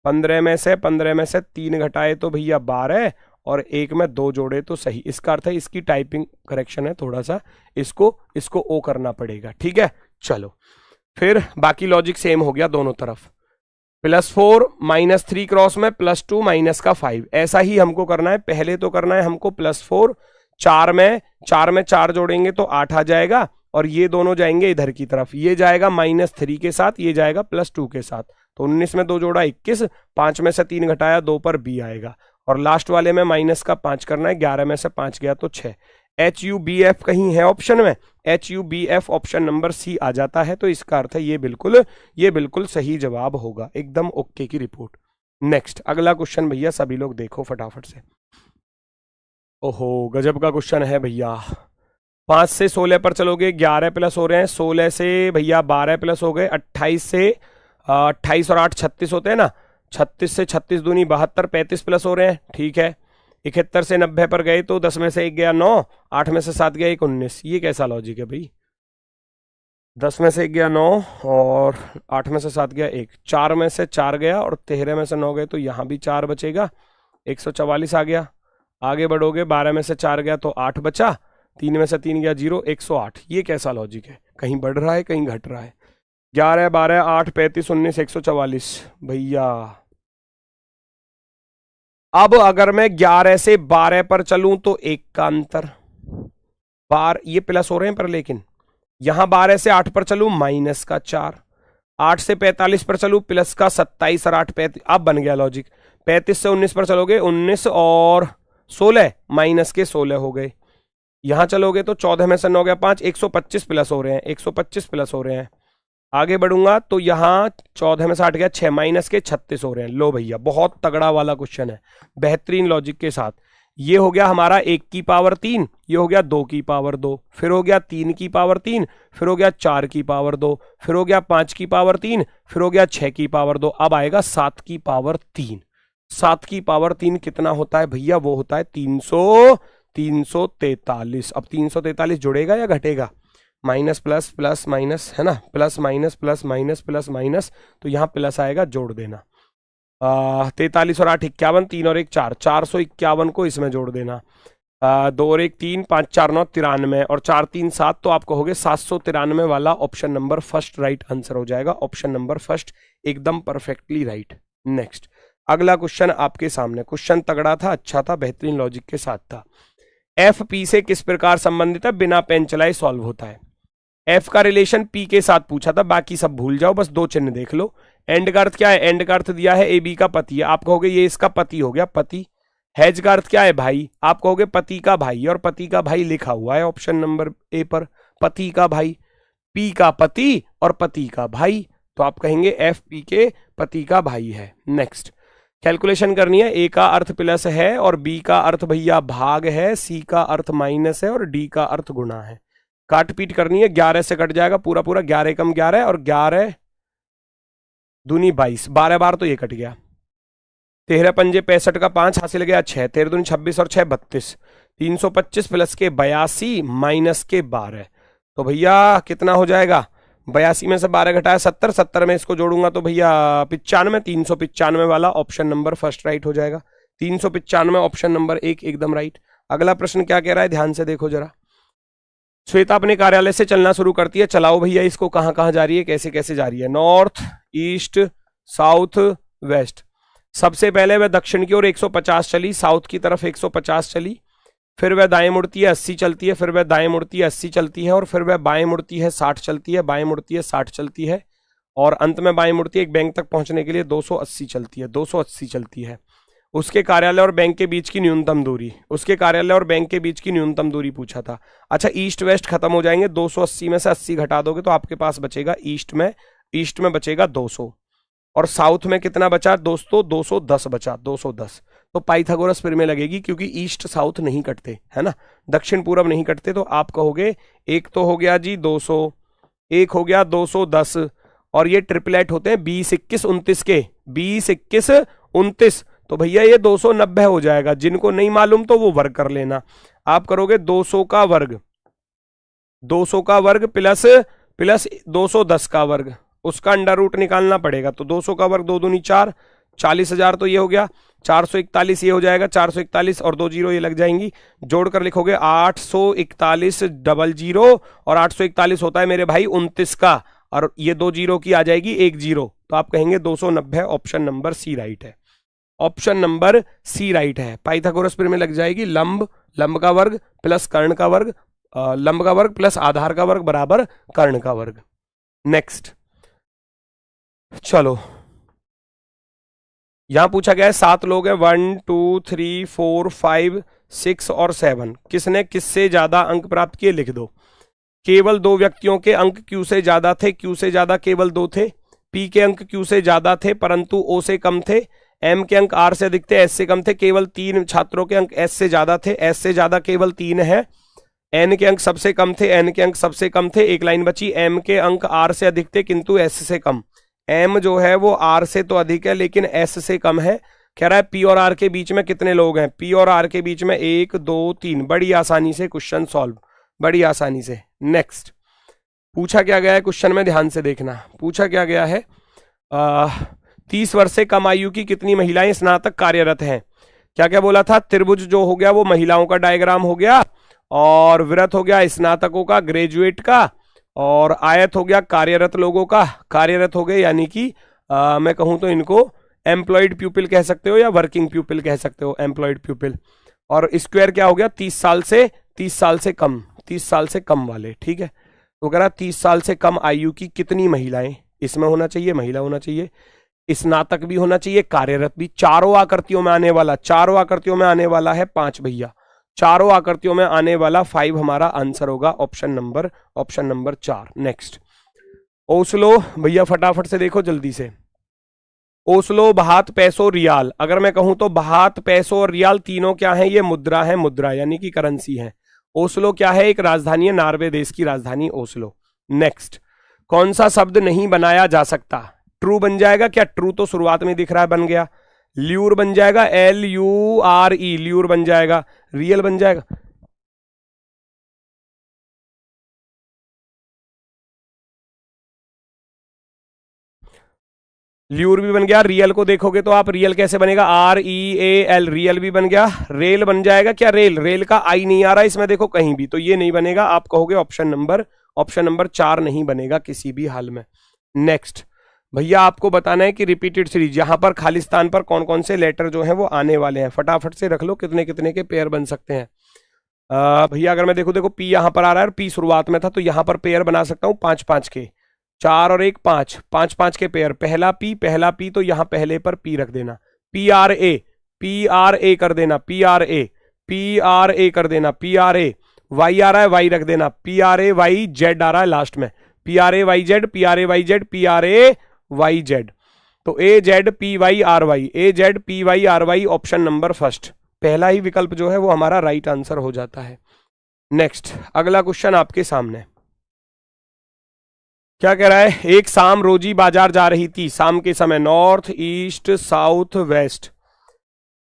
15 में से 3 घटाए तो भैया 12, और 1 में 2 जोड़े तो सही। इसका अर्थ है इसकी टाइपिंग करेक्शन है थोड़ा सा, इसको ओ करना पड़ेगा, ठीक है। चलो फिर बाकी लॉजिक सेम हो गया दोनों तरफ। +4 -3 क्रॉस में +2 माइनस का 5, ऐसा ही हमको करना है। पहले तो करना है हमको +4, 4 में 4 जोड़ेंगे तो 8 आ जाएगा, और ये दोनों जाएंगे इधर की तरफ, ये जाएगा -3 के साथ, ये जाएगा +2 के साथ। तो 19 में 2 जोड़ा 21, 5 में से 3 घटाया 2 पर बी आएगा, और लास्ट वाले में माइनस का 5 करना है। 11 में से 5 गया तो 6। HUBF कहीं है ऑप्शन में, HUBF ऑप्शन नंबर सी आ जाता है, तो इसका अर्थ है ये बिल्कुल सही जवाब होगा, एकदम ओके की रिपोर्ट। नेक्स्ट अगला क्वेश्चन भैया सभी लोग देखो फटाफट से। ओहो गजब का क्वेश्चन है भैया। 5 से 16 पर चलोगे, 11 प्लस हो रहे हैं, 16 से भैया 12 प्लस हो गए, 28 से 28 और 8 36 होते हैं ना, 36 से 36 दूनी 72, 35 प्लस हो रहे हैं, ठीक है। 71 से 90 पर गए तो 10 में से 1 गया 9, 8 में से 7 गया 1 19। ये कैसा लॉजिक है भाई? 10 में से 1 गया 9, और 8 में से 7 गया 1, 4 में से 4 गया, और 13 में से 9 गए तो यहाँ भी 4 बचेगा, 144 आ गया। आगे बढ़ोगे, 12 में से 4 गया तो 8 बचा, 3 में से 3 गया 0, 108। ये कैसा लॉजिक है? कहीं बढ़ रहा है कहीं घट रहा है। 11 12 8 35 19 144 भैया। अब अगर मैं 11 से 12 पर चलूं तो 1 का अंतर, बार ये प्लस हो रहे हैं पर, लेकिन यहां 12 से 8 पर चलू माइनस का 4, 8 से 45 पर चलू प्लस का 27 और 8 35। अब बन गया लॉजिक। 35 से 19 पर चलोगे 19 और 16 माइनस के 16 हो गए। यहां चलोगे तो 14 में से 9 गया 5, 125 प्लस हो रहे हैं, 125 प्लस हो रहे हैं। आगे बढ़ूंगा तो यहां 14 में से 8 गया 6 माइनस के 36 हो रहे हैं। लो भैया बहुत तगड़ा वाला क्वेश्चन है, बेहतरीन लॉजिक के साथ। ये हो गया हमारा 1 की पावर 3, ये हो गया 2 की पावर 2, फिर हो गया 3 की पावर 3, फिर हो गया 4 की पावर 2, फिर हो गया 5 की पावर 3, फिर हो गया 6 की पावर 2, अब आएगा 7 की पावर 3। 7 की पावर 3 कितना होता है भैया? वो होता है 343। अब 343 जुड़ेगा या घटेगा? माइनस प्लस प्लस माइनस है ना, plus minus plus minus plus minus, तो यहाँ प्लस आएगा, जोड़ देना। 43 और 8 51, 3 और 1 4, 451 को इसमें जोड़ देना। 2 और 1 3, 5 4 9 93 और 4 3 7, तो आप कहोगे 793 वाला option number first right answer हो जाएगा। ऑप्शन नंबर फर्स्ट एकदम परफेक्टली राइट। नेक्स्ट अगला क्वेश्चन आपके सामने। क्वेश्चन तगड़ा था, अच्छा था, बेहतरीन लॉजिक के साथ था। एफ पी से किस प्रकार संबंधित है? बिना पेन चलाए सॉल्व होता है। एफ का रिलेशन पी के साथ पूछा था, बाकी सब भूल जाओ, बस 2 चिन्ह देख लो। एंड का अर्थ क्या है? एंड का अर्थ दिया है ए बी का पति है, आप कहोगे ये इसका पति हो गया, पति। हैज का अर्थ क्या है? भाई, आप कहोगे पति का भाई, और पति का भाई लिखा हुआ है ऑप्शन नंबर ए पर, पति का भाई। पी का पति और पति का भाई, तो आप कहेंगे एफ पी के पति का भाई है। नेक्स्ट कैलकुलेशन करनी है। ए का अर्थ प्लस है और बी का अर्थ भैया भाग है, सी का अर्थ माइनस है और डी का अर्थ गुणा है। काट पीट करनी है, 11 से कट जाएगा पूरा पूरा, 11 कम 11 और 11 दूनी 22, 12 बार तो ये कट गया। 13 पंजे 65 का 5 हासिल गया 6, 13 दूनी 26 और 6 32, 325 प्लस के 82 माइनस के 12, तो भैया कितना हो जाएगा? 82 में से 12 घटाया 70, 70 में इसको जोड़ूंगा तो भैया 95, 395 वाला ऑप्शन नंबर फर्स्ट राइट हो जाएगा। 395 ऑप्शन नंबर 1 एकदम राइट। अगला प्रश्न क्या कह रहा है, ध्यान से देखो जरा। श्वेता अपने कार्यालय से चलना शुरू करती है, चलाओ भैया इसको, कहां कहां जा रही है, कैसे कैसे जा रही है? North, east, south, west. सबसे पहले वह दक्षिण की ओर 150 चली, साउथ की तरफ 150 चली, फिर वह दाएं मुड़ती है 80 चलती है, फिर वह दाएं मुड़ती है 80 चलती है, और फिर वह बाएं मुड़ती है 60 चलती है, बाएं मुड़ती है 60 चलती है, और अंत में बाएं मुड़ती है एक बैंक तक पहुंचने के लिए 280 चलती है, 280 चलती है। उसके कार्यालय और बैंक के बीच की न्यूनतम दूरी, उसके कार्यालय और बैंक के बीच की न्यूनतम दूरी पूछा था। अच्छा, ईस्ट वेस्ट खत्म हो जाएंगे, 280 में से 80 घटा दोगे तो आपके पास बचेगा ईस्ट में बचेगा 200, और साउथ में कितना बचा दोस्तों? 210 बचा, 210। तो पाइथागोरस फिर में लगेगी, क्योंकि ईस्ट साउथ नहीं कटते है ना, दक्षिण पूर्व नहीं कटते, तो आप कहोगे एक तो हो गया जी 200, एक हो गया 210, और ये ट्रिपलेट होते हैं 20 21 29 के, 20 21 29, तो भैया ये 290 हो जाएगा। जिनको नहीं मालूम तो वो वर्ग कर लेना। आप करोगे 200 का वर्ग, 200 का वर्ग प्लस 210 का वर्ग, उसका अंडर रूट निकालना पड़ेगा, तो 200 का वर्ग 2 दूनी 4, 40,000 तो ये हो गया, 441 ये हो जाएगा, 441 और 2 जीरो ये लग जाएंगी, जोड़कर लिखोगे 841 00, और 841 होता है मेरे भाई 29 का, और ये 2 जीरो की आ जाएगी 1 जीरो, तो आप कहेंगे 290 ऑप्शन नंबर सी राइट है। ऑप्शन नंबर सी राइट है। पाइथागोरस में लग जाएगी लंब का वर्ग प्लस कर्ण का वर्ग, लंब का वर्ग प्लस आधार का वर्ग बराबर कर्ण का वर्ग। नेक्स्ट चलो, यहां पूछा गया है 7 लोग हैं, 1 2 3 4 5 6 और 7, किसने किससे ज्यादा अंक प्राप्त किए लिख दो। केवल 2 व्यक्तियों के अंक क्यू से ज्यादा थे, क्यू से ज्यादा केवल 2 थे, पी के अंक क्यू से ज्यादा थे परंतु ओ से कम थे, एम के अंक आर से अधिक थे, एस से कम थे, केवल 3 छात्रों के अंक एस से ज्यादा थे, एस से ज्यादा केवल 3 है, एन के अंक सबसे कम थे, एन के अंक सबसे कम थे, एक लाइन बची, एम के अंक आर से अधिक थे किंतु एस से कम, एम जो है वो आर से तो अधिक है लेकिन एस से कम है। कह रहा है पी और आर के बीच में कितने लोग हैं, पी और आर के बीच में 1 2 3, बड़ी आसानी से क्वेश्चन सॉल्व, बड़ी आसानी से। नेक्स्ट पूछा क्या गया है क्वेश्चन में, ध्यान से देखना, पूछा क्या गया है 30 वर्ष से कम आयु की कितनी महिलाएं स्नातक कार्यरत हैं। क्या क्या बोला था, त्रिभुज जो हो गया वो महिलाओं का डायग्राम हो गया, और वृत्त हो गया स्नातकों का ग्रेजुएट का, और आयत हो गया कार्यरत लोगों का, कार्यरत हो गए यानी कि मैं कहूं तो इनको एम्प्लॉयड प्यूपिल कह सकते हो या वर्किंग प्यूपिल कह सकते हो, एम्प्लॉयड प्यूपिल, और स्क्वायर क्या हो गया 30 साल से कम, 30 साल से कम वाले, ठीक है। तो कह रहा 30 साल से कम आयु की कितनी महिलाएं, इसमें होना चाहिए महिला होना चाहिए, स्नातक भी होना चाहिए, कार्यरत भी, चारों आकृतियों में आने वाला, चारों आकृतियों में आने वाला है 5 भैया, चारों आकृतियों में आने वाला 5 हमारा आंसर होगा ऑप्शन नंबर 4। नेक्स्ट ओस्लो, भैया फटाफट से देखो जल्दी से, ओस्लो, बहात, पैसो, रियाल। अगर मैं कहूं तो बहात, पैसो और रियाल तीनों क्या है, ये मुद्रा है, मुद्रा यानी कि करेंसी है। ओस्लो क्या है, एक राजधानी है, नॉर्वे देश की राजधानी ओस्लो। नेक्स्ट, कौन सा शब्द नहीं बनाया जा सकता, ट्रू बन जाएगा क्या, ट्रू तो शुरुआत में दिख रहा है बन गया, ल्यूर बन जाएगा, LURE, ल्यूर बन जाएगा, रियल बन जाएगा, ल्यूर भी बन गया। रियल को देखोगे तो आप रियल कैसे बनेगा, REAL, रियल भी बन गया। रेल बन जाएगा क्या, रेल, रेल का आई नहीं आ रहा इसमें देखो कहीं भी, तो ये नहीं बनेगा। आप कहोगे ऑप्शन नंबर 4 नहीं बनेगा किसी भी हाल में। नेक्स्ट भैया आपको बताना है कि रिपीटेड सीरीज, यहां पर खालिस्तान पर कौन कौन से लेटर जो है वो आने वाले हैं, फटाफट से रख लो कितने कितने के पेयर बन सकते हैं। भैया अगर मैं देखो पी यहां पर आ रहा है और पी शुरुआत में था, तो यहां पर पेयर बना सकता हूं 5-5 के, 4 और 1 5, 5-5 के पेयर। पहला पी तो यहां पहले पर पी रख देना, PRA कर देना, PRA कर देना, PRA, वाई आ रहा है वाई रख देना, PRAYZ आ रहा है लास्ट में, PRAYZ, PRAYZ, तो AZPYRY ऑप्शन नंबर फर्स्ट, पहला ही विकल्प जो है वो हमारा राइट आंसर हो जाता है। नेक्स्ट अगला क्वेश्चन आपके सामने क्या कह रहा है, एक शाम रोजी बाजार जा रही थी, शाम के समय, नॉर्थ ईस्ट साउथ वेस्ट,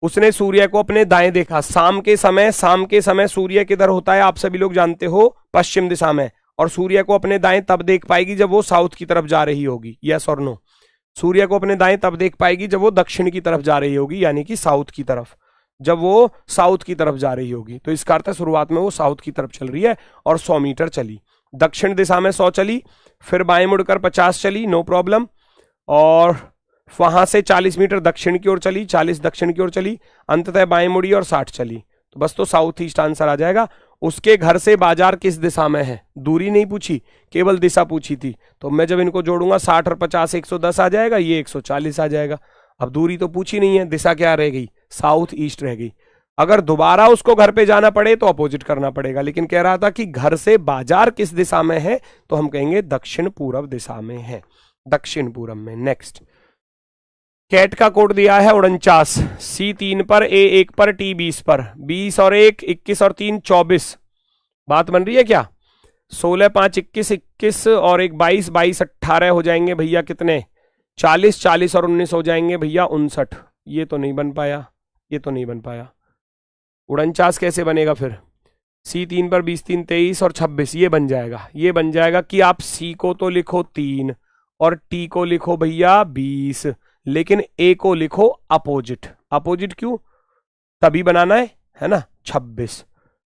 उसने सूर्य को अपने दाएं देखा। शाम के समय सूर्य किधर होता है, आप सभी लोग जानते हो पश्चिम दिशा में, और सूर्य को अपने दाएं तब देख पाएगी जब वो साउथ की तरफ जा रही होगी, यस और नो। सूर्य को अपने दाएं तब देख पाएगी जब वो दक्षिण की तरफ जा रही होगी, यानी कि साउथ की तरफ, जब वो साउथ की तरफ जा रही होगी। तो इसका अर्थ है शुरुआत में वो साउथ की तरफ चल रही है और 100 मीटर चली, दक्षिण दिशा में 100 चली, फिर बाएं मुड़कर 50 चली, नो प्रॉब्लम, और वहां से 40 मीटर दक्षिण की ओर चली, 40 दक्षिण की ओर चली, अंततः बाएं मुड़ी और 60 चली। तो बस तो साउथ ईस्ट आंसर आ जाएगा। उसके घर से बाजार किस दिशा में है, दूरी नहीं पूछी, केवल दिशा पूछी थी। तो मैं जब इनको जोड़ूंगा 60 और 50 110 आ जाएगा, ये 140 आ जाएगा। अब दूरी तो पूछी नहीं है, दिशा क्या रह गई, साउथ ईस्ट रह गई। अगर दोबारा उसको घर पे जाना पड़े तो अपोजिट करना पड़ेगा, लेकिन कह रहा था कि घर से बाजार किस दिशा में है, तो हम कहेंगे दक्षिण पूर्व दिशा में है, दक्षिण पूर्व में। नेक्स्ट, कैट का कोड दिया है 49, C3 पर, A1 पर, T20 पर, 20 और 1 21 और 3 24, बात बन रही है क्या, 16 5 21 21 और 1 22 22 18 हो जाएंगे भैया कितने, 40 40 और 19 हो जाएंगे भैया 59। ये तो नहीं बन पाया, ये तो नहीं बन पाया। 49 कैसे बनेगा फिर, C3 पर 20 3 23 और 26, ये बन जाएगा। ये बन जाएगा कि आप C को तो लिखो 3 और T को लिखो भैया 20, लेकिन A को लिखो अपोजिट। अपोजिट क्यों, तभी बनाना है ना, 26,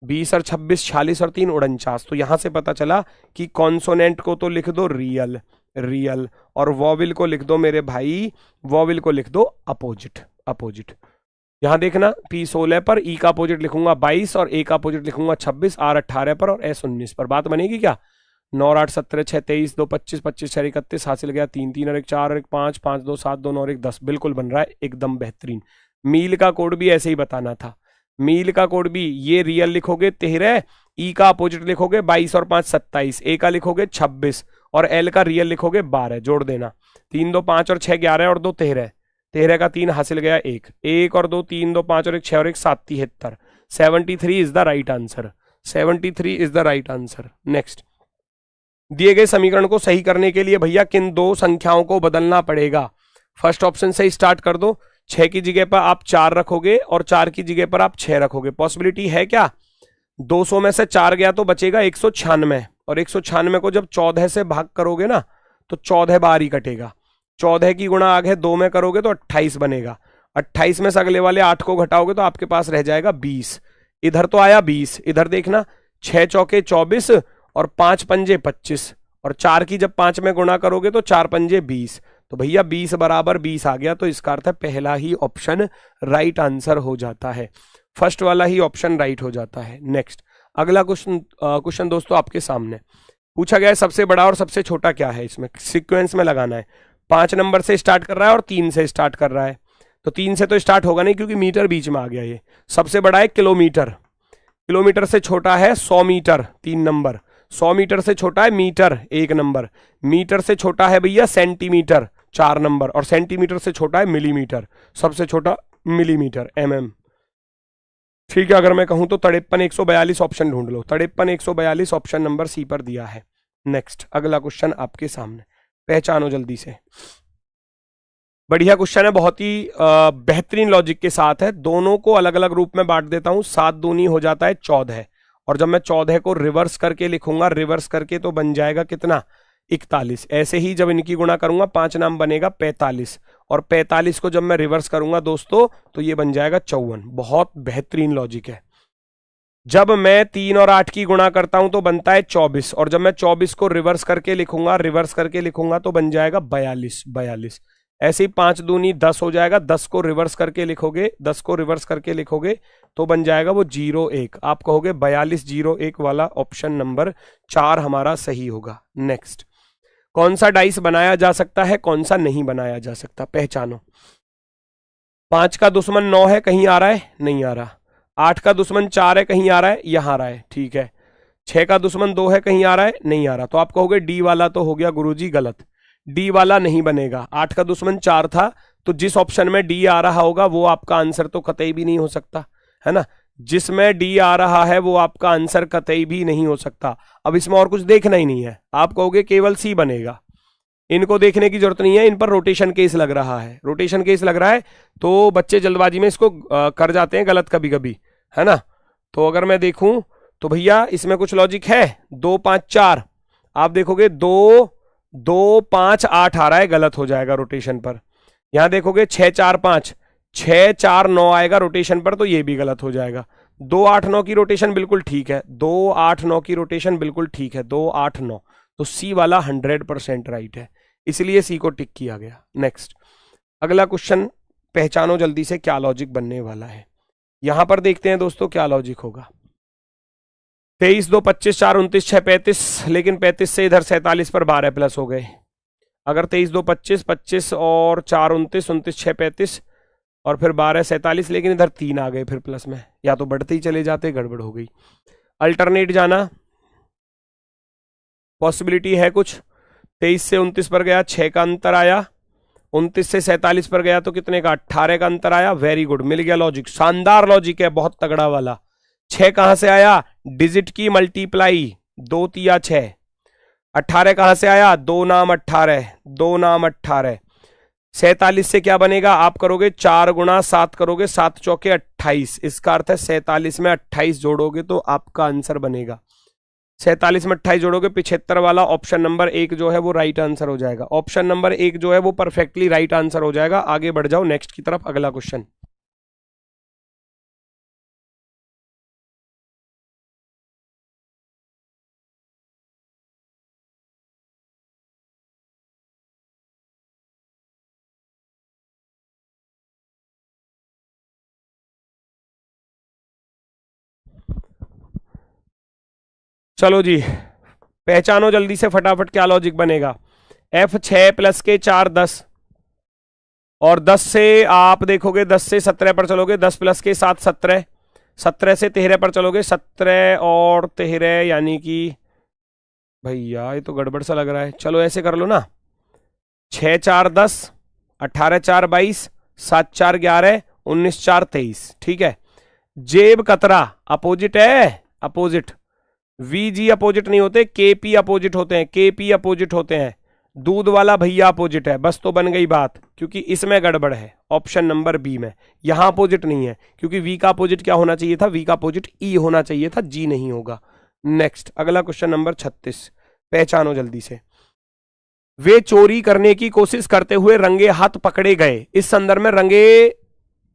20 और 26 46 और 3 49। तो यहां से पता चला कि कॉन्सोनेंट को तो लिख दो रियल, रियल, और वॉविल को लिख दो मेरे भाई, वॉविल को लिख दो अपोजिट, अपोजिट। यहां देखना P16 पर E का अपोजिट लिखूंगा 22 और A का अपोजिट लिखूंगा 26, R 18 पर और S 19 पर। बात बनेगी क्या, 9 8 17 6 23 2 25 25 6 31, हासिल गया 3 3 और 1 4 और 1 5 5 2 7 2 9 और 1 10, बिल्कुल बन रहा है, एकदम बेहतरीन। मील का कोड भी ऐसे ही बताना था, मील का कोड भी, ये रियल लिखोगे 13, E का अपोजिट लिखोगे 22 और 5 27, A का लिखोगे 26 और L का रियल लिखोगे 12, जोड़ देना 3 2 5 और 6 11 और 2 13, 13 का 3 हासिल गया 1, 1 और 2 3 2 5 और 1 6 और 1 7 73, 73 is the right answer, 73 is the right answer. Next, दिए गए समीकरण को सही करने के लिए भैया किन दो संख्याओं को बदलना पड़ेगा। फर्स्ट ऑप्शन से स्टार्ट कर दो, 6 की जगह पर आप 4 रखोगे और 4 की जगह पर आप 6 रखोगे। पॉसिबिलिटी है क्या, 200 में से 4 गया तो बचेगा 196, और 196 को जब 14 से भाग करोगे ना तो 14 बार ही कटेगा, 14 की गुणा आगे 2 में करोगे तो 28 बनेगा, 28 में से अगले वाले 8 को घटाओगे तो आपके पास रह जाएगा 20। इधर तो आया 20, इधर देखना 6 चौके 24 और 5 पंजे 25, और 4 की जब 5 में गुणा करोगे तो 4 पंजे 20, तो भैया 20 बराबर 20 आ गया। तो इसका अर्थ है पहला ही ऑप्शन राइट आंसर हो जाता है, फर्स्ट वाला ही ऑप्शन राइट हो जाता है। नेक्स्ट, अगला क्वेश्चन दोस्तों आपके सामने, पूछा गया है सबसे बड़ा और सबसे छोटा क्या है, इसमें सीक्वेंस में लगाना है। 5 नंबर से स्टार्ट कर रहा है और 3 से स्टार्ट कर रहा है, तो 3 से तो स्टार्ट होगा नहीं क्योंकि मीटर बीच में आ गया। ये सबसे बड़ा है किलोमीटर, किलोमीटर से छोटा है 100 मीटर 3 नंबर, 100 मीटर से छोटा है मीटर 1 नंबर, मीटर से छोटा है भैया सेंटीमीटर 4 नंबर, और सेंटीमीटर से छोटा है मिलीमीटर, सबसे छोटा मिलीमीटर mm। ठीक है, अगर मैं कहूं तो 53,142 ऑप्शन ढूंढ लो, 53,142 ऑप्शन नंबर सी पर दिया है। नेक्स्ट अगला क्वेश्चन आपके सामने, पहचानो जल्दी से। बढ़िया क्वेश्चन है, बहुत ही बेहतरीन लॉजिक के साथ है। दोनों को अलग अलग रूप में बांट देता हूं। 7 दूनी हो जाता है 14, और जब मैं 14 को रिवर्स करके लिखूंगा, रिवर्स करके तो बन जाएगा कितना 41। ऐसे ही जब इनकी गुणा करूंगा 5 नाम बनेगा 45, और 45 को जब मैं रिवर्स करूंगा दोस्तों तो ये बन जाएगा 54। बहुत बेहतरीन लॉजिक है। जब मैं 3 और 8 की गुणा करता हूं तो बनता है 24, और जब मैं 24 को रिवर्स करके लिखूंगा तो बन जाएगा 42। ऐसे ही 5 दूनी 10 हो जाएगा, 10 को रिवर्स करके लिखोगे तो बन जाएगा वो 01। आप कहोगे 4201 वाला ऑप्शन नंबर 4 हमारा सही होगा। नेक्स्ट, कौन सा डाइस बनाया जा सकता है, कौन सा नहीं बनाया जा सकता, पहचानो। 5 का दुश्मन 9 है, कहीं आ रहा है, नहीं आ रहा। 8 का दुश्मन 4 है, कहीं आ रहा है, यहां आ रहा है, ठीक है। 6 का दुश्मन 2 है, कहीं आ रहा है, नहीं आ रहा। तो आप कहोगे डी वाला तो हो गया गुरुजी गलत, डी वाला नहीं बनेगा। 8 का दुश्मन 4 था, तो जिस ऑप्शन में डी आ रहा होगा वो आपका आंसर तो कतई भी नहीं हो सकता, है ना। जिसमें डी आ रहा है वो आपका आंसर कतई भी नहीं हो सकता। अब इसमें और कुछ देखना ही नहीं है, आप कहोगे केवल सी बनेगा। इनको देखने की जरूरत नहीं है, इन पर रोटेशन केस लग रहा है, रोटेशन केस लग रहा है, तो बच्चे जल्दबाजी में इसको कर जाते हैं गलत कभी कभी, है ना। तो अगर मैं देखूं तो भैया इसमें कुछ लॉजिक है। 2 5 4, आप देखोगे 2 2 5 8 आ रहा है, गलत हो जाएगा रोटेशन पर। यहां देखोगे 6 4 5, 6 4 9 आएगा रोटेशन पर, तो ये भी गलत हो जाएगा। 2 8 9 की रोटेशन बिल्कुल ठीक है, 2 8 9 की रोटेशन बिल्कुल ठीक है, 2 8 9, तो सी वाला 100% राइट है, इसलिए सी को टिक किया गया। नेक्स्ट अगला क्वेश्चन, पहचानो जल्दी से क्या लॉजिक बनने वाला है। यहां पर देखते हैं दोस्तों क्या लॉजिक होगा। 23 2 25 4 29 6 35, लेकिन 35 से इधर 47 पर 12 प्लस हो गए। अगर 23 2 25 25 और 4 29 29 6 35 और फिर 12 47, लेकिन इधर 3 आ गए फिर प्लस में, या तो बढ़ते ही चले जाते, गड़बड़ हो गई। अल्टरनेट जाना पॉसिबिलिटी है कुछ। 23 से 29 पर गया, 6 का अंतर आया। 29 से 47 पर गया तो कितने का, 18 का अंतर आया। वेरी गुड, मिल गया लॉजिक, शानदार लॉजिक है, बहुत तगड़ा वाला। 6 कहां से आया, डिजिट की मल्टीप्लाई, 2 तिया 6। 18 कहां से आया, 2 नाम 18, 2 नाम 18। 47 से क्या बनेगा, आप करोगे 4 गुणा 7 करोगे, 7 चौके 28, इसका अर्थ है 47 में 28 जोड़ोगे तो आपका आंसर बनेगा। 47 में 28 जोड़ोगे, 75 वाला ऑप्शन नंबर 1 जो है वो राइट आंसर हो जाएगा। ऑप्शन नंबर 1 जो है वो परफेक्टली राइट आंसर हो जाएगा। आगे बढ़ जाओ नेक्स्ट की तरफ, अगला क्वेश्चन। चलो जी, पहचानो जल्दी से फटाफट क्या लॉजिक बनेगा। F 6 प्लस के 4 10, और 10 से आप देखोगे 10 से 17 पर चलोगे, 10 प्लस के 7 17, 17 से 13 पर चलोगे, 17 और 13 यानी कि भैया ये तो गड़बड़ सा लग रहा है। चलो ऐसे कर लो ना, 6 4 10, 18 4 22, 7 4 11, 19 4 23, ठीक है। जेब कतरा अपोजिट है, अपोजिट। वीजी अपोजिट नहीं होते, केपी अपोजिट होते हैं, केपी अपोजिट होते हैं। दूध वाला भैया अपोजिट है, बस तो बन गई बात, क्योंकि इसमें गड़बड़ है ऑप्शन नंबर बी में। यहां अपोजिट नहीं है, क्योंकि वी का अपोजिट क्या होना चाहिए था, वी का अपोजिट ई होना चाहिए था, जी नहीं होगा। नेक्स्ट अगला क्वेश्चन नंबर 36, पहचानो जल्दी से। वे चोरी करने की कोशिश करते हुए रंगे हाथ पकड़े गए। इस संदर्भ में रंगे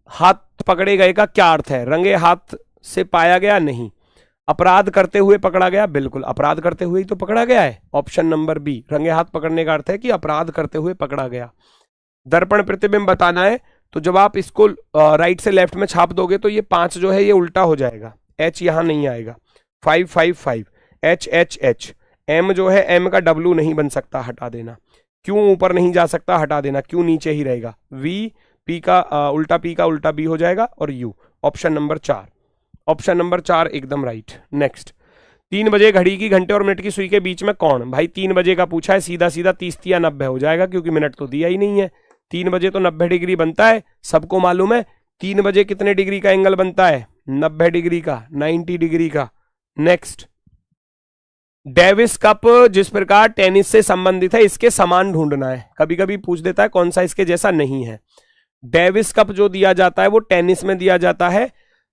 हाथ पकड़े गए का क्या अर्थ है, रंगे हाथ से पाया गया नहीं, अपराध करते हुए पकड़ा गया, बिल्कुल अपराध करते हुए ही तो पकड़ा गया है। ऑप्शन नंबर बी, रंगे हाथ पकड़ने का अर्थ है कि अपराध करते हुए पकड़ा गया। दर्पण प्रतिबिंब बताना है, तो जब आप इसको राइट से लेफ्ट में छाप दोगे तो ये 5 जो है ये उल्टा हो जाएगा, एच यहां नहीं आएगा। 5 5 5, एच एच एच, एम जो है एम का डब्ल्यू नहीं बन सकता, हटा देना। क्यों ऊपर नहीं जा सकता, हटा देना। क्यों नीचे ही रहेगा। वी पी का उल्टा पी का उल्टा बी हो जाएगा और you. Option number 4, option number 4 एकदम राइट। नेक्स्ट, 3 बजे घड़ी की घंटे और मिनट की सुई के बीच में कौन। भाई 3 बजे का पूछा है, सीधा सीधा 30 या 90 हो जाएगा, क्योंकि मिनट तो दिया ही नहीं है। 3 बजे तो 90 डिग्री बनता है, सबको मालूम है। 3 बजे कितने डिग्री का एंगल बनता है, 90 डिग्री का, 90 डिग्री का। नेक्स्ट, डेविस कप जिस प्रकार टेनिस से संबंधित है, इसके समान ढूंढना है। कभी कभी पूछ देता है कौन सा इसके जैसा नहीं है। डेविस कप जो दिया जाता है वो टेनिस में दिया जाता है,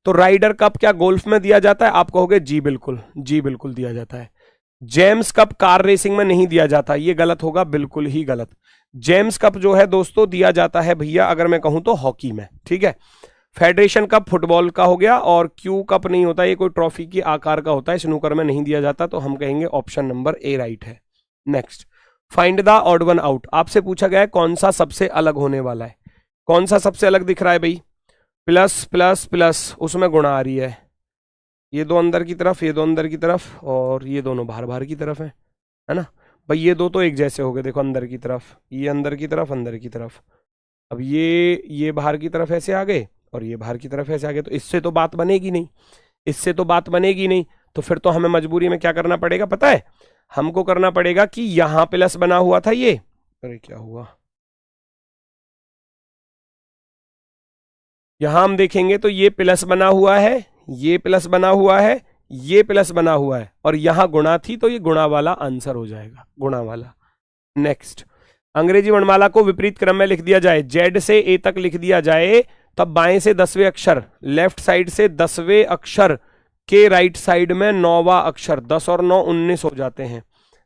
तो राइडर कप क्या गोल्फ में दिया जाता है। आप कहोगे जी बिल्कुल, जी बिल्कुल दिया जाता है। जेम्स कप कार रेसिंग में नहीं दिया जाता, ये गलत होगा, बिल्कुल ही गलत। जेम्स कप जो है दोस्तों दिया जाता है भैया, अगर मैं कहूं तो हॉकी में, ठीक है। फेडरेशन कप फुटबॉल का हो गया, और क्यू कप नहीं होता, ये कोई ट्रॉफी की आकार का होता है, स्नूकर में नहीं दिया जाता, तो हम कहेंगे ऑप्शन नंबर ए राइट है। Next, find the odd one out. आपसे पूछा गया है कौन सा सबसे अलग होने वाला है। कौन सा सबसे अलग दिख रहा है भाई, प्लस प्लस प्लस, उसमें गुणा आ रही है। ये दो अंदर की तरफ, ये दो अंदर की तरफ, और ये दोनों बाहर बाहर की तरफ है ना भाई। ये दो तो एक जैसे हो गए, देखो अंदर की तरफ, ये अंदर की तरफ, अंदर की तरफ। अब ये बाहर की तरफ ऐसे आ गए और ये बाहर की तरफ ऐसे आ गए, तो इससे तो बात बनेगी नहीं, इससे तो बात बनेगी नहीं। तो फिर तो हमें मजबूरी में क्या करना पड़ेगा पता है, हमको करना पड़ेगा कि यहां प्लस बना हुआ था ये, अरे क्या हुआ, यहां हम देखेंगे तो ये प्लस बना हुआ है, ये प्लस बना हुआ है, ये प्लस बना हुआ है, और यहां गुणा थी, तो ये गुणा वाला आंसर हो जाएगा, गुणा वाला। नेक्स्ट, अंग्रेजी वर्णमाला को विपरीत क्रम में लिख दिया जाए, जेड से ए तक लिख दिया जाए, तब बाएं से 10वें अक्षर, लेफ्ट साइड से 10वें अक्षर के राइट साइड में 9वां अक्षर। 10 और 9 19 हो जाते हैं।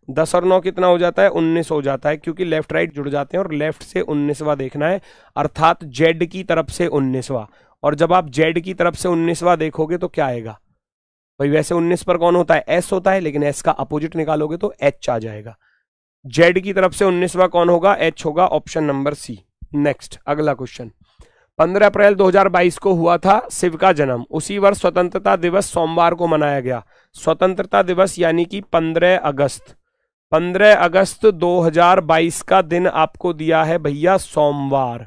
10 और 9 कितना हो जाता है, 19 हो जाता है, क्योंकि लेफ्ट राइट जुड़ जाते हैं, और लेफ्ट से 19वां देखना है, अर्थात जेड की तरफ से 19वां। और जब आप जेड की तरफ से 19वां देखोगे तो क्या आएगा भाई, वैसे 19 पर कौन होता है, एस होता है, लेकिन एस का अपोजिट निकालोगे तो एच आ जाएगा। जेड की तरफ से 19वां कौन होगा, एच होगा, ऑप्शन नंबर सी। नेक्स्ट, अगला क्वेश्चन, 15 अप्रैल 2022 को हुआ था शिव का जन्म, उसी वर्ष स्वतंत्रता दिवस सोमवार को मनाया गया। स्वतंत्रता दिवस यानी कि 15 अगस्त, 15 अगस्त 2022 का दिन आपको दिया है भैया सोमवार,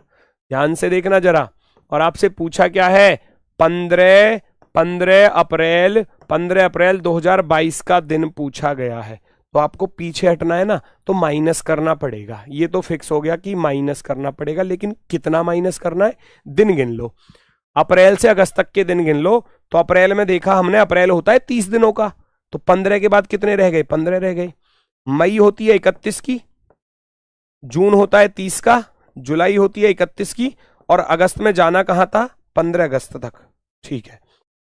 ध्यान से देखना जरा। और आपसे पूछा क्या है, 15 अप्रैल 2022 का दिन पूछा गया है, तो आपको पीछे हटना है ना, तो माइनस करना पड़ेगा। ये तो फिक्स हो गया कि माइनस करना पड़ेगा, लेकिन कितना माइनस करना है, दिन गिन लो, अप्रैल से अगस्त तक के दिन गिन लो। तो अप्रैल में देखा हमने, अप्रैल होता है 30 दिनों का, तो 15 के बाद कितने रह गए, 15 रह गए। मई होती है 31 की, जून होता है 30 का, जुलाई होती है 31 की, और अगस्त में जाना कहां था, 15 अगस्त तक, ठीक है।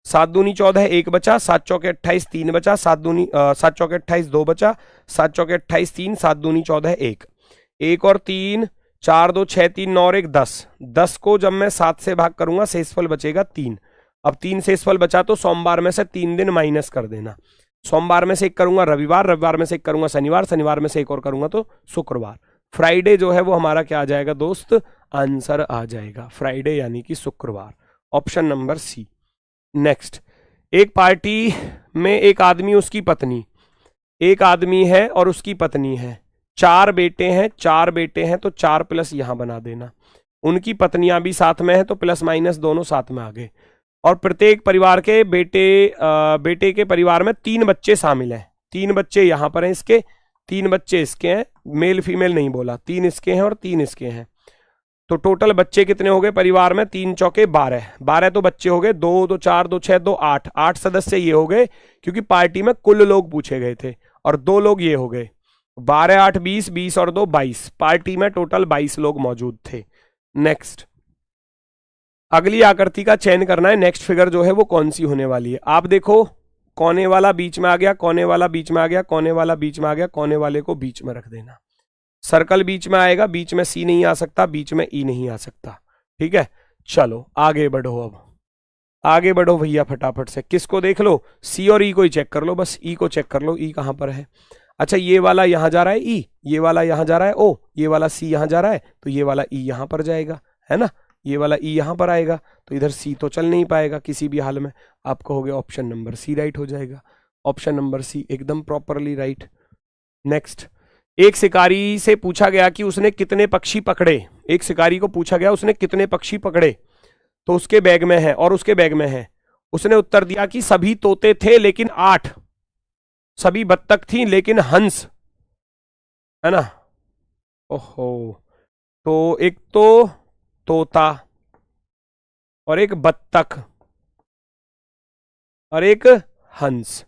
7 दूनी 14, 1 बचा, 7 चौके 28, 3 बचा, 7 चौके 28, 2 बचा, 7 चौके 28, 3, 7 दूनी 14, 1 और 3, 4 2 6, 3 9 और 1 10। 10 को जब मैं 7 से भाग करूंगा शेषफल बचेगा 3। अब 3 शेषफल बचा, तो सोमवार में से 3 दिन माइनस कर देना। सोमवार में से 1 करूंगा रविवार, रविवार में से 1 करूंगा शनिवार, शनिवार में से 1 और करूंगा तो शुक्रवार। फ्राइडे जो है वो हमारा क्या आ जाएगा दोस्त, आंसर आ जाएगा फ्राइडे यानी कि शुक्रवार, ऑप्शन नंबर सी। नेक्स्ट, एक पार्टी में एक आदमी, उसकी पत्नी, एक आदमी है और उसकी पत्नी है, 4 बेटे हैं, 4 बेटे हैं, तो 4 प्लस यहां बना देना। उनकी पत्नियां भी साथ में है, तो प्लस माइनस दोनों साथ में आ गए। और प्रत्येक परिवार के बेटे के परिवार में 3 बच्चे शामिल हैं। 3 बच्चे यहां पर हैं इसके, 3 बच्चे इसके हैं, मेल फीमेल नहीं बोला, 3 इसके हैं और 3 इसके हैं। तो टोटल बच्चे कितने हो गए परिवार में, 3 चौके 12, 12 तो बच्चे हो गए, 2 2 4 2 6 2 8, 8 सदस्य ये हो गए, क्योंकि पार्टी में कुल लोग पूछे गए थे, और 2 लोग ये हो गए, 12 8 20, 20 और 2 22, पार्टी में टोटल 22 लोग मौजूद थे। नेक्स्ट, अगली आकृति का चयन करना है, नेक्स्ट फिगर जो है वो कौन सी होने वाली है। आप देखो, कोने वाला बीच में आ गया, कोने वाला बीच में आ गया, कोने वाला बीच में आ गया, कोने वाले को बीच में रख देना। सर्कल बीच में आएगा, बीच में सी नहीं आ सकता, बीच में ई नहीं आ सकता, ठीक है। चलो आगे बढ़ो, अब आगे बढ़ो भैया फटाफट से। किसको देख लो, सी और ई को ही चेक कर लो, बस ई को चेक कर लो, ई कहां पर है। अच्छा, ये वाला यहां जा रहा है ई, ये वाला यहां जा रहा है ओ, ये वाला सी यहां जा रहा है, तो ये वाला ई यहां पर जाएगा, है ना, ये वाला ई यहां पर आएगा, तो इधर सी तो चल नहीं पाएगा किसी भी हाल में। आप कहोगे ऑप्शन नंबर सी राइट हो जाएगा, ऑप्शन नंबर सी एकदम प्रॉपरली राइट। नेक्स्ट, एक शिकारी से पूछा गया कि उसने कितने पक्षी पकड़े। एक शिकारी को पूछा गया उसने कितने पक्षी पकड़े, तो उसके बैग में है और उसके बैग में है। उसने उत्तर दिया कि सभी तोते थे लेकिन 8, सभी बत्तख थी लेकिन हंस, है ना। ओहो, तो एक तो तोता और एक बत्तख और एक हंस।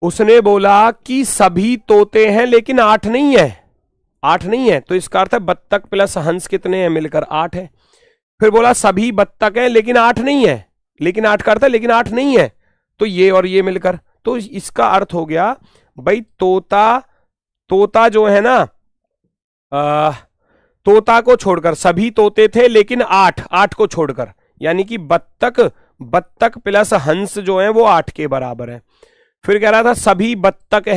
उसने बोला कि सभी तोते हैं लेकिन 8 नहीं है, 8 नहीं है, तो इसका अर्थ है बत्तख प्लस हंस कितने हैं, मिलकर 8 है। फिर बोला सभी बत्तख हैं लेकिन 8 नहीं है, लेकिन 8 का अर्थ है लेकिन 8 नहीं है, तो ये और ये मिलकर, तो इसका अर्थ हो गया भाई तोता जो है ना, तोता को छोड़कर सभी तोते थे लेकिन 8 को छोड़कर, यानी कि बत्तख प्लस हंस जो है वो 8 के बराबर है। फिर कह रहा था सभी बत्तख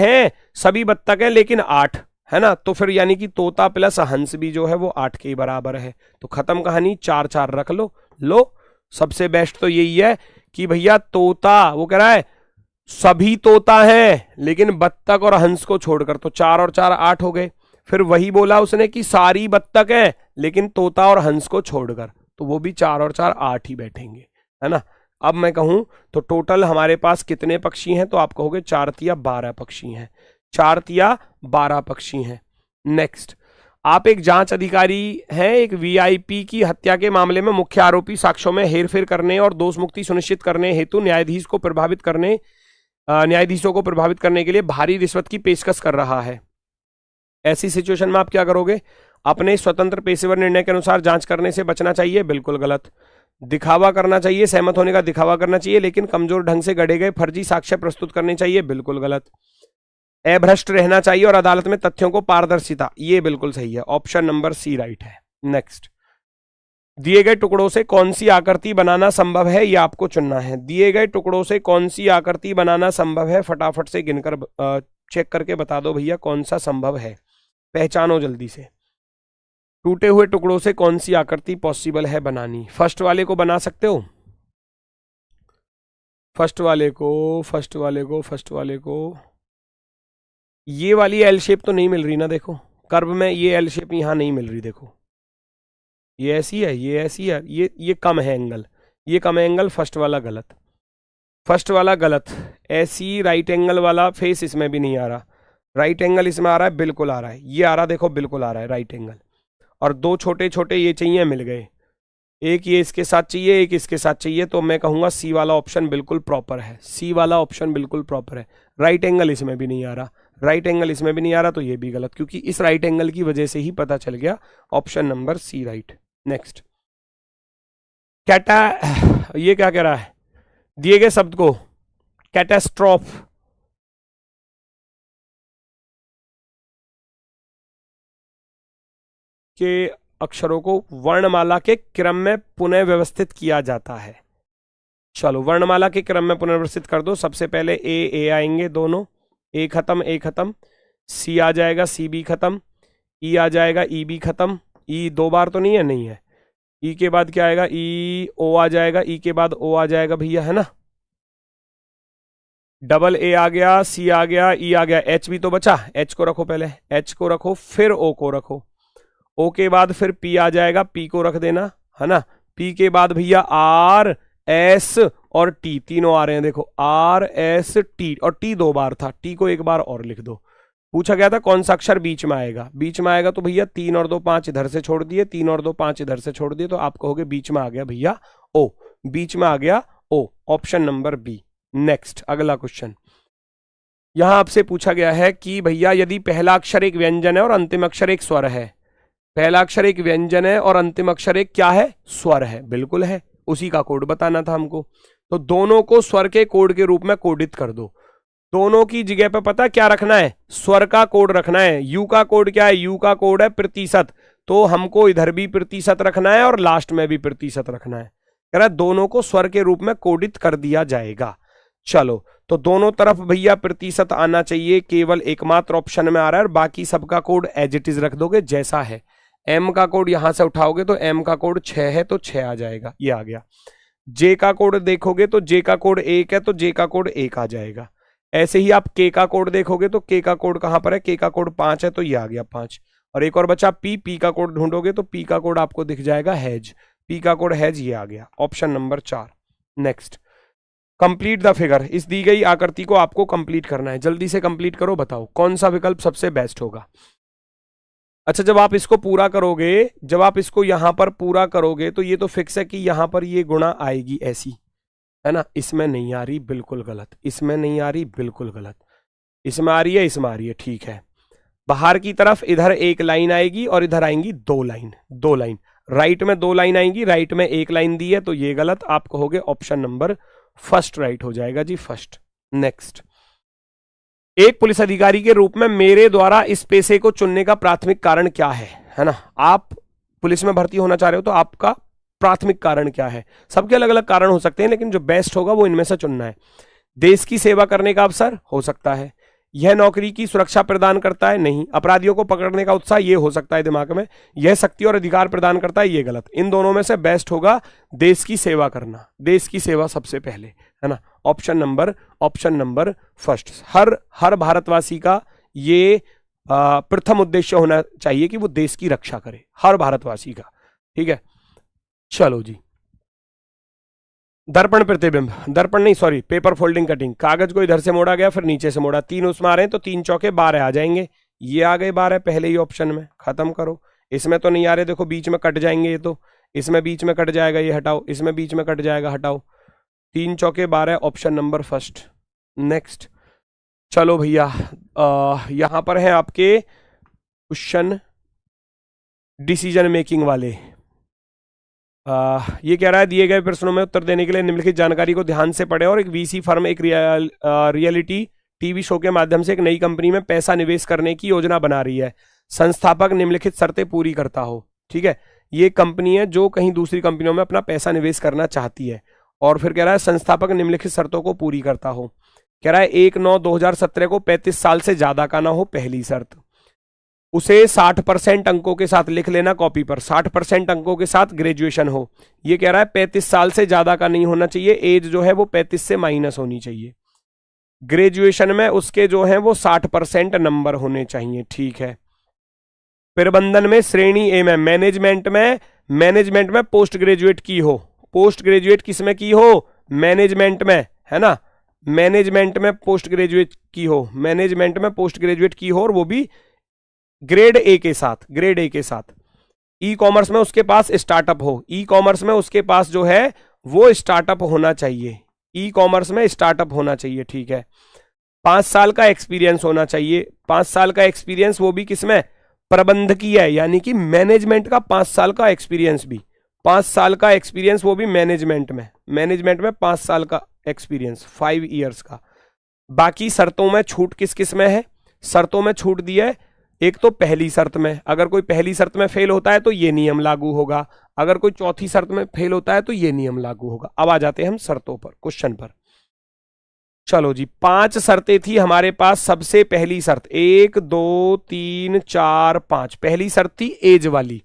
हैं लेकिन 8, है ना, तो फिर यानी कि तोता प्लस हंस भी जो है वो 8 के बराबर है। तो खत्म कहानी, 4 रख लो। सबसे बेस्ट तो यही है कि भैया तोता, वो कह रहा है सभी तोता है लेकिन बत्तख और हंस को छोड़कर, तो 4 और 4 8 हो गए। फिर वही बोला उसने कि सारी बत्तख है लेकिन तोता और हंस को छोड़कर, तो वो भी 4 और 4 8 ही बैठेंगे, है ना। अब मैं कहूं तो टोटल हमारे पास कितने पक्षी हैं, तो आप कहोगे 4 तिया 12 पक्षी हैं, 4 तिया 12 पक्षी हैं। नेक्स्ट, आप एक जांच अधिकारी हैं, एक वीआईपी की हत्या के मामले में मुख्य आरोपी साक्ष्यों में हेरफेर करने और दोष मुक्ति सुनिश्चित करने हेतु न्यायाधीशों को प्रभावित करने के लिए भारी रिश्वत की पेशकश कर रहा है। ऐसी सिचुएशन में आप क्या करोगे, अपने स्वतंत्र पेशेवर निर्णय के अनुसार जांच करने से बचना चाहिए, बिल्कुल गलत। दिखावा करना चाहिए, सहमत होने का दिखावा करना चाहिए, लेकिन कमजोर ढंग से गढ़े गए फर्जी साक्ष्य प्रस्तुत करने चाहिए, बिल्कुल गलत। अभ्रष्ट रहना चाहिए और अदालत में तथ्यों को पारदर्शिता, ये बिल्कुल सही है, ऑप्शन नंबर सी राइट है। नेक्स्ट, दिए गए टुकड़ों से कौन सी आकृति बनाना संभव है, ये आपको चुनना है। दिए गए टुकड़ों से कौन सी आकृति बनाना संभव है, फटाफट से गिनकर चेक करके बता दो भैया कौन सा संभव है, पहचानो जल्दी से। टूटे हुए टुकड़ों से कौन सी आकृति पॉसिबल है बनानी। फर्स्ट वाले को बना सकते हो, फर्स्ट वाले को ये वाली एल शेप तो नहीं मिल रही ना, देखो कर्व में ये एल शेप यहां नहीं मिल रही, देखो ये ऐसी है, ये ऐसी है, ये कम है एंगल, ये कम है एंगल, फर्स्ट वाला गलत। ऐसी राइट एंगल वाला फेस इसमें भी नहीं आ रहा, राइट एंगल इसमें आ रहा है, बिल्कुल आ रहा है, ये आ रहा देखो बिल्कुल आ रहा है राइट एंगल। और 2 छोटे छोटे ये चाहिए, मिल गए, एक ये इसके साथ चाहिए, एक इसके साथ चाहिए, तो मैं कहूंगा सी वाला ऑप्शन बिल्कुल प्रॉपर है, सी वाला ऑप्शन बिल्कुल प्रॉपर है। राइट एंगल इसमें भी नहीं आ रहा, तो ये भी गलत, क्योंकि इस राइट एंगल की वजह से ही पता चल गया, option number C right. Next, ये क्या कह रहा है, दिए गए शब्द को कैटास्ट्रोफ के अक्षरों को वर्णमाला के क्रम में पुनः व्यवस्थित किया जाता है। चलो वर्णमाला के क्रम में पुनर्व्यवस्थित कर दो। सबसे पहले ए आएंगे दोनों, ए खत्म, सी आ जाएगा, सी बी खत्म, ई आ जाएगा, ई बी खत्म, ई 2 बार तो नहीं है, नहीं है। ई के बाद क्या आएगा, ई ओ आ जाएगा, ई के बाद ओ आ जाएगा भैया, है ना। डबल ए आ गया, सी आ गया, ई आ गया, एच भी तो बचा, एच को रखो पहले, एच को रखो, फिर ओ को रखो, ओ के बाद फिर पी आ जाएगा, पी को रख देना, है ना। पी के बाद भैया आर एस और टी, तीनों आ रहे हैं, देखो आर एस टी, और टी 2 बार था, टी को 1 बार और लिख दो। पूछा गया था कौन सा अक्षर बीच में आएगा, तो भैया 3 और 2 5 इधर से छोड़ दिए, 3 और 2 5 इधर से छोड़ दिए, तो आप कहोगे बीच में आ गया भैया ओ, बीच में आ गया ओ, ऑप्शन नंबर बी। नेक्स्ट, अगला क्वेश्चन, यहां आपसे पूछा गया है कि भैया यदि पहला अक्षर एक व्यंजन है और अंतिम अक्षर एक स्वर है, पहला अक्षर एक व्यंजन है और अंतिम अक्षर एक क्या है, स्वर है, बिल्कुल है, उसी का कोड बताना था हमको। तो दोनों को स्वर के कोड के रूप में कोडित कर दो। दोनों की जगह पे पता क्या रखना है, स्वर का कोड रखना है। यू का कोड क्या है, यू का कोड है प्रतिशत, तो हमको इधर भी प्रतिशत रखना है और लास्ट में भी प्रतिशत रखना है। कह रहा है दोनों को स्वर के रूप में कोडित कर दिया जाएगा। चलो, तो दोनों तरफ भैया प्रतिशत आना चाहिए, केवल एकमात्र ऑप्शन में आ रहा है, और बाकी सबका कोड एज इट इज रख दोगे जैसा है। एम का कोड यहां से उठाओगे तो एम का कोड 6 है, तो 6 आ जाएगा, ये आ गया। जे का कोड देखोगे तो जे का कोड 1 है, तो जे का कोड 1 आ जाएगा। ऐसे ही आप के का कोड देखोगे तो के का कोड कहां पर है, के का कोड 5 है तो ये आ गया 5। और एक और बचा पी का कोड ढूंढोगे तो पी का कोड आपको दिख जाएगा हैज, पी का कोड हैज, ये आ गया option number 4। Next, complete the figure, इस दी गई आकृति को आपको कंप्लीट करना है, जल्दी से कंप्लीट करो, बताओ कौन सा विकल्प सबसे बेस्ट होगा। अच्छा, जब आप इसको पूरा करोगे, जब आप इसको यहां पर पूरा करोगे तो ये तो फिक्स है कि यहां पर ये गुणा आएगी ऐसी, है ना, इसमें नहीं आ रही, बिल्कुल गलत, इसमें नहीं आ रही, बिल्कुल गलत, इसमें आ रही है, इसमें आ रही है, ठीक है। बाहर की तरफ इधर एक लाइन आएगी और इधर आएंगी 2 लाइन, 2 लाइन, राइट में 2 लाइन आएंगी, राइट में 1 लाइन दी है तो ये गलत, आप कहोगे ऑप्शन नंबर फर्स्ट राइट हो जाएगा जी, फर्स्ट। नेक्स्ट, एक पुलिस अधिकारी के रूप में मेरे द्वारा इस पेशे को चुनने का प्राथमिक कारण क्या है ना, आप पुलिस में भर्ती होना चाह रहे हो तो आपका प्राथमिक कारण क्या है, सबके अलग अलग कारण हो सकते हैं लेकिन जो बेस्ट होगा वो इनमें से चुनना है। देश की सेवा करने का अवसर हो सकता है, यह नौकरी की सुरक्षा प्रदान करता है, नहीं, अपराधियों को पकड़ने का उत्साह, ये हो सकता है दिमाग में, यह शक्ति और अधिकार प्रदान करता है, ये गलत, इन दोनों में से बेस्ट होगा देश की सेवा करना, देश की सेवा सबसे पहले, है ना, ऑप्शन नंबर फर्स्ट। हर भारतवासी का ये प्रथम उद्देश्य होना चाहिए कि वो देश की रक्षा करे, हर भारतवासी का, ठीक है। चलो जी, दर्पण प्रतिबिंब, दर्पण नहीं सॉरी, पेपर फोल्डिंग कटिंग, कागज को इधर से मोड़ा गया फिर नीचे से मोड़ा, 3 उसमें आ रहे हैं तो 3 चौके 12 आ जाएंगे, ये आ गए 12 पहले ही ऑप्शन में, खत्म करो। इसमें तो नहीं आ रहे, देखो बीच में कट जाएंगे ये तो, इसमें बीच में कट जाएगा, ये हटाओ, इसमें बीच में कट जाएगा, हटाओ, 3 चौके 12, ऑप्शन नंबर फर्स्ट। नेक्स्ट, चलो भैया, यहां पर है आपके क्वेश्चन डिसीजन मेकिंग वाले। ये कह रहा है दिए गए प्रश्नों में उत्तर देने के लिए निम्नलिखित जानकारी को ध्यान से पढ़ें और एक वीसी फर्म एक रियलिटी टीवी शो के माध्यम से एक नई कंपनी में पैसा निवेश करने की योजना बना रही है, संस्थापक निम्नलिखित शर्तें पूरी करता हो, ठीक है। ये कंपनी है जो कहीं दूसरी कंपनियों में अपना पैसा निवेश करना चाहती है, और फिर कह रहा है संस्थापक निम्नलिखित शर्तों को पूरी करता हो, कह रहा है 1/9/2017 को 35 साल से ज्यादा का ना हो, पहली शर्त, उसे 60% अंकों के साथ लिख लेना कॉपी पर, 60% अंकों के साथ ग्रेजुएशन हो, ये कह रहा है 35 साल से ज्यादा का नहीं होना चाहिए, एज जो है वो 35 से माइनस होनी चाहिए, ग्रेजुएशन में उसके जो है वो 60% नंबर होने चाहिए, ठीक है। प्रबंधन में श्रेणी ए में, मैनेजमेंट में पोस्ट ग्रेजुएट की हो, पोस्ट ग्रेजुएट किसमें की हो, मैनेजमेंट में, है ना, मैनेजमेंट में पोस्ट ग्रेजुएट की हो, मैनेजमेंट में पोस्ट ग्रेजुएट की हो, और वो भी ग्रेड ए के साथ, ग्रेड ए के साथ। ई कॉमर्स में उसके पास स्टार्टअप हो, ई कॉमर्स में उसके पास जो है वो स्टार्टअप होना चाहिए, ई कॉमर्स में स्टार्टअप होना चाहिए, ठीक है। 5 साल का एक्सपीरियंस होना चाहिए, 5 साल का एक्सपीरियंस वो भी किसमें, प्रबंधकीय है, यानी कि मैनेजमेंट का 5 साल का एक्सपीरियंस भी, 5 साल का एक्सपीरियंस वो भी मैनेजमेंट में, 5 साल का एक्सपीरियंस, 5 ईयर्स का। बाकी शर्तों में छूट किस किस में है, शर्तों में छूट दी है, एक तो पहली शर्त में, अगर कोई पहली शर्त में फेल होता है तो ये नियम लागू होगा, अगर कोई चौथी शर्त में फेल होता है तो ये नियम लागू होगा। अब आ जाते हैं हम शर्तों पर, क्वेश्चन पर। चलो जी, 5 शर्तें थी हमारे पास। सबसे पहली शर्त 1 2 3 4 5, पहली शर्त थी एज वाली,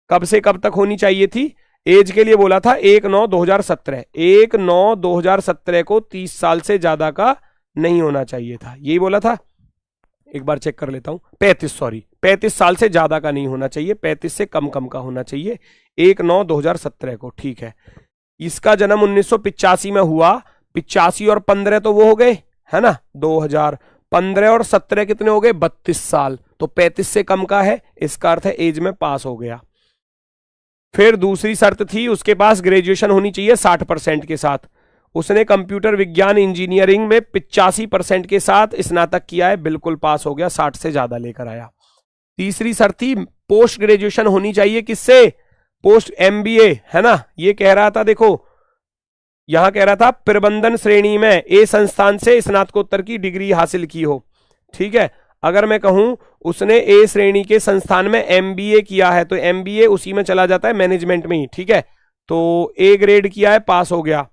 कब से कब तक होनी चाहिए थी, एज के लिए बोला था 1/9/2017, 1/9/2017 को 30 साल से ज्यादा का नहीं होना चाहिए था, यही बोला था, एक बार चेक कर लेता हूं, 35 साल से ज्यादा का नहीं होना चाहिए, 35 से कम का होना चाहिए, 1/9/2017 को, ठीक है। इसका जन्म 1985 में हुआ, 85 और 15 तो वो हो गए, है ना, 2000, 15 और 17 कितने हो गए, 32 साल, तो 35 से कम का है, इसका अर्थ है एज में पास हो गया। फिर दूसरी शर्त थी उसके पास ग्रेजुएशन होनी चाहिए 60% के साथ, उसने कंप्यूटर विज्ञान इंजीनियरिंग में 85% के साथ स्नातक किया है, बिल्कुल पास हो गया, 60 से ज्यादा लेकर आया। तीसरी शर्त थी पोस्ट ग्रेजुएशन होनी चाहिए, किससे, पोस्ट MBA, है ना, ये कह रहा था, देखो यहां कह रहा था प्रबंधन श्रेणी में ए संस्थान से स्नातकोत्तर की डिग्री हासिल की हो, ठीक है। अगर मैं कहूं उसने ए श्रेणी के संस्थान में MBA किया है तो MBA उसी में चला जाता है, मैनेजमेंट में ही, ठीक है, तो ए ग्रेड किया है, पास हो गया।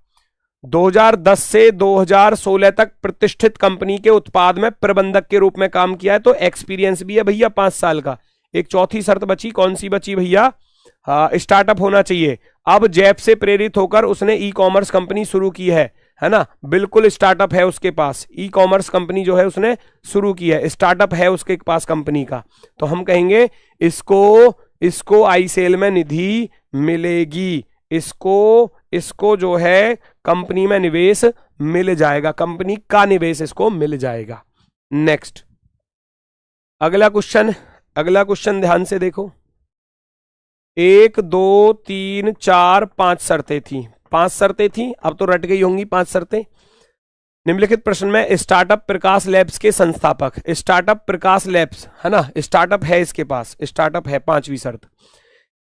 2010 से 2016 तक प्रतिष्ठित कंपनी के उत्पाद में प्रबंधक के रूप में काम किया है, तो एक्सपीरियंस भी है भैया 5 साल का। एक चौथी शर्त बची, कौन सी बची भैया, स्टार्टअप होना चाहिए। अब जैप से प्रेरित होकर उसने ई कॉमर्स कंपनी शुरू की है ना, बिल्कुल स्टार्टअप है उसके पास, ई कॉमर्स कंपनी जो है उसने शुरू की है, स्टार्टअप है उसके पास कंपनी का। तो हम कहेंगे इसको आई सेल में निधि मिलेगी, इसको जो है कंपनी में निवेश मिल जाएगा, कंपनी का निवेश इसको मिल जाएगा। नेक्स्ट अगला क्वेश्चन ध्यान से देखो। 1 2 3 4 5 शर्तें थी, 5 शर्तें थी, अब तो रट गई होंगी 5 शर्तें। निम्नलिखित प्रश्न में स्टार्टअप प्रकाश लैब्स के संस्थापक, स्टार्टअप प्रकाश लैब्स है ना, स्टार्टअप है इसके पास, स्टार्टअप है। 5वीं शर्त,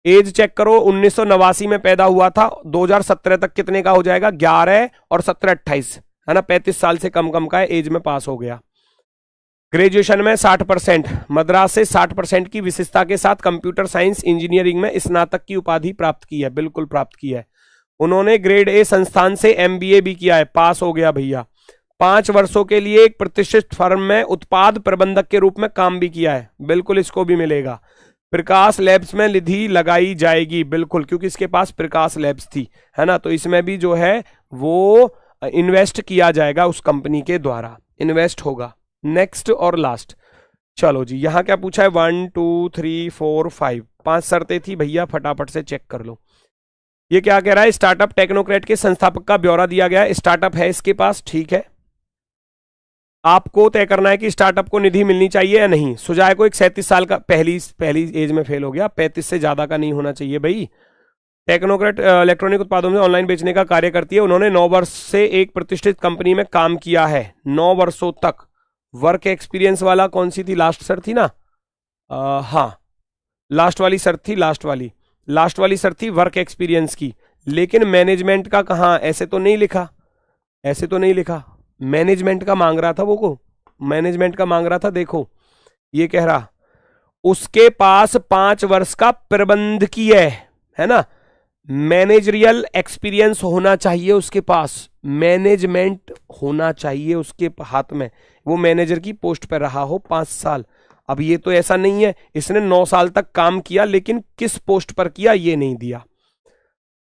एज चेक करो, 1989 में पैदा हुआ था, 2017 तक कितने का हो जाएगा, 11 और 17 28 है ना, 35 साल से कम का है, एज में पास हो गया। ग्रेजुएशन में 60%, मद्रास से 60% की विशेषता के साथ कंप्यूटर साइंस इंजीनियरिंग में स्नातक की उपाधि प्राप्त की है, बिल्कुल प्राप्त की है। उन्होंने ग्रेड ए संस्थान से एमबीए भी किया है, पास हो गया भैया। 5 वर्षों के लिए एक प्रतिष्ठित फर्म में उत्पाद प्रबंधक के रूप में काम भी किया है, बिल्कुल इसको भी मिलेगा। प्रकाश लैब्स में निधि लगाई जाएगी, बिल्कुल, क्योंकि इसके पास प्रकाश लैब्स थी है ना, तो इसमें भी जो है वो इन्वेस्ट किया जाएगा, उस कंपनी के द्वारा इन्वेस्ट होगा। नेक्स्ट और लास्ट, चलो जी, यहां क्या पूछा है, 1 2 3 4 5, 5 शर्तें थी भैया, फटाफट से चेक कर लो। ये क्या कह रहा है, स्टार्टअप टेक्नोक्रेट के संस्थापक का ब्यौरा दिया गया है, स्टार्टअप है इसके पास, ठीक है। आपको तय करना है कि स्टार्टअप को निधि मिलनी चाहिए या नहीं। सुजाय को एक 37 साल का, पहली एज में फेल हो गया, 35 से ज्यादा का नहीं होना चाहिए भाई। टेक्नोक्रेट इलेक्ट्रॉनिक उत्पादों में ऑनलाइन बेचने का कार्य करती है, उन्होंने 9 वर्ष से एक प्रतिष्ठित कंपनी में काम किया है, 9 वर्षों तक। वर्क एक्सपीरियंस वाला कौन सी थी, लास्ट सर थी ना, हाँ लास्ट वाली सर थी, लास्ट वाली सर थी वर्क एक्सपीरियंस की। लेकिन मैनेजमेंट का कहाँ, ऐसे तो नहीं लिखा, मैनेजमेंट का मांग रहा था मैनेजमेंट का मांग रहा था। देखो ये कह रहा उसके पास 5 वर्ष का प्रबंध की है ना, मैनेजरियल एक्सपीरियंस होना चाहिए उसके पास, मैनेजमेंट होना चाहिए उसके हाथ में, वो मैनेजर की पोस्ट पर रहा हो 5 साल। अब ये तो ऐसा नहीं है, इसने 9 साल तक काम किया, लेकिन किस पोस्ट पर किया ये नहीं दिया।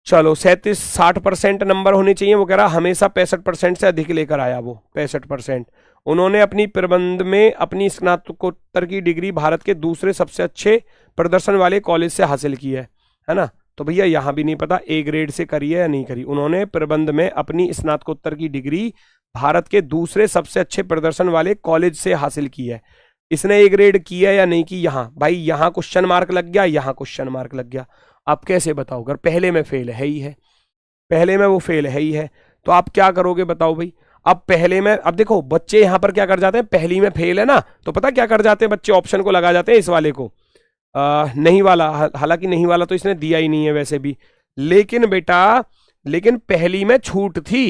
चलो 60% नंबर होने चाहिए, वो कह रहा हमेशा 65% से अधिक लेकर आया, वो 65%। उन्होंने अपनी प्रबंध में अपनी स्नातकोत्तर की डिग्री भारत के दूसरे सबसे अच्छे प्रदर्शन वाले कॉलेज से हासिल की है ना। तो भैया यहां भी नहीं पता ए ग्रेड से करी है या नहीं करी। उन्होंने प्रबंध में अपनी स्नातकोत्तर की डिग्री भारत के दूसरे सबसे अच्छे प्रदर्शन वाले कॉलेज से हासिल की है। इसने ए ग्रेड किया या नहीं की, यहां भाई यहां क्वेश्चन मार्क लग गया, यहां क्वेश्चन मार्क लग गया। आप कैसे बताओ, अगर पहले में फेल है ही है, पहले में वो फेल है ही है, तो आप क्या करोगे बताओ भाई। अब पहले में, अब देखो बच्चे यहां पर क्या कर जाते हैं, पहली में फेल है ना, तो पता क्या कर जाते हैं बच्चे, ऑप्शन को लगा जाते हैं इस वाले को, नहीं वाला, हालांकि नहीं वाला तो इसने दिया ही नहीं है वैसे भी। लेकिन बेटा, लेकिन पहली में छूट थी,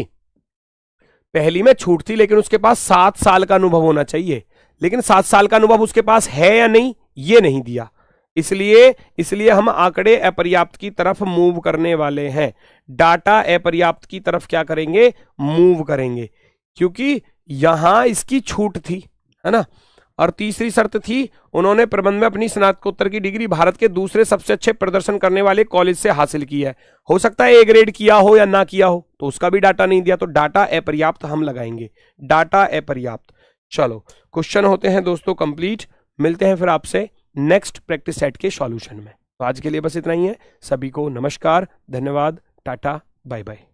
लेकिन उसके पास 7 साल का अनुभव होना चाहिए, लेकिन 7 साल का अनुभव उसके पास है या नहीं ये नहीं दिया। इसलिए हम आंकड़े अपर्याप्त की तरफ मूव करने वाले हैं, डाटा अपर्याप्त की तरफ क्या करेंगे, मूव करेंगे, क्योंकि यहां इसकी छूट थी है ना। और तीसरी शर्त थी, उन्होंने प्रबंध में अपनी स्नातकोत्तर की डिग्री भारत के दूसरे सबसे अच्छे प्रदर्शन करने वाले कॉलेज से हासिल की है। हो सकता है ए ग्रेड किया हो या ना किया हो, तो उसका भी डाटा नहीं दिया, तो डाटा अपर्याप्त हम लगाएंगे, डाटा अपर्याप्त। चलो क्वेश्चन होते हैं दोस्तों कंप्लीट, मिलते हैं फिर आपसे नेक्स्ट प्रैक्टिस सेट के सॉल्यूशन में। तो आज के लिए बस इतना ही है। सभी को नमस्कार, धन्यवाद, टाटा, बाय बाय।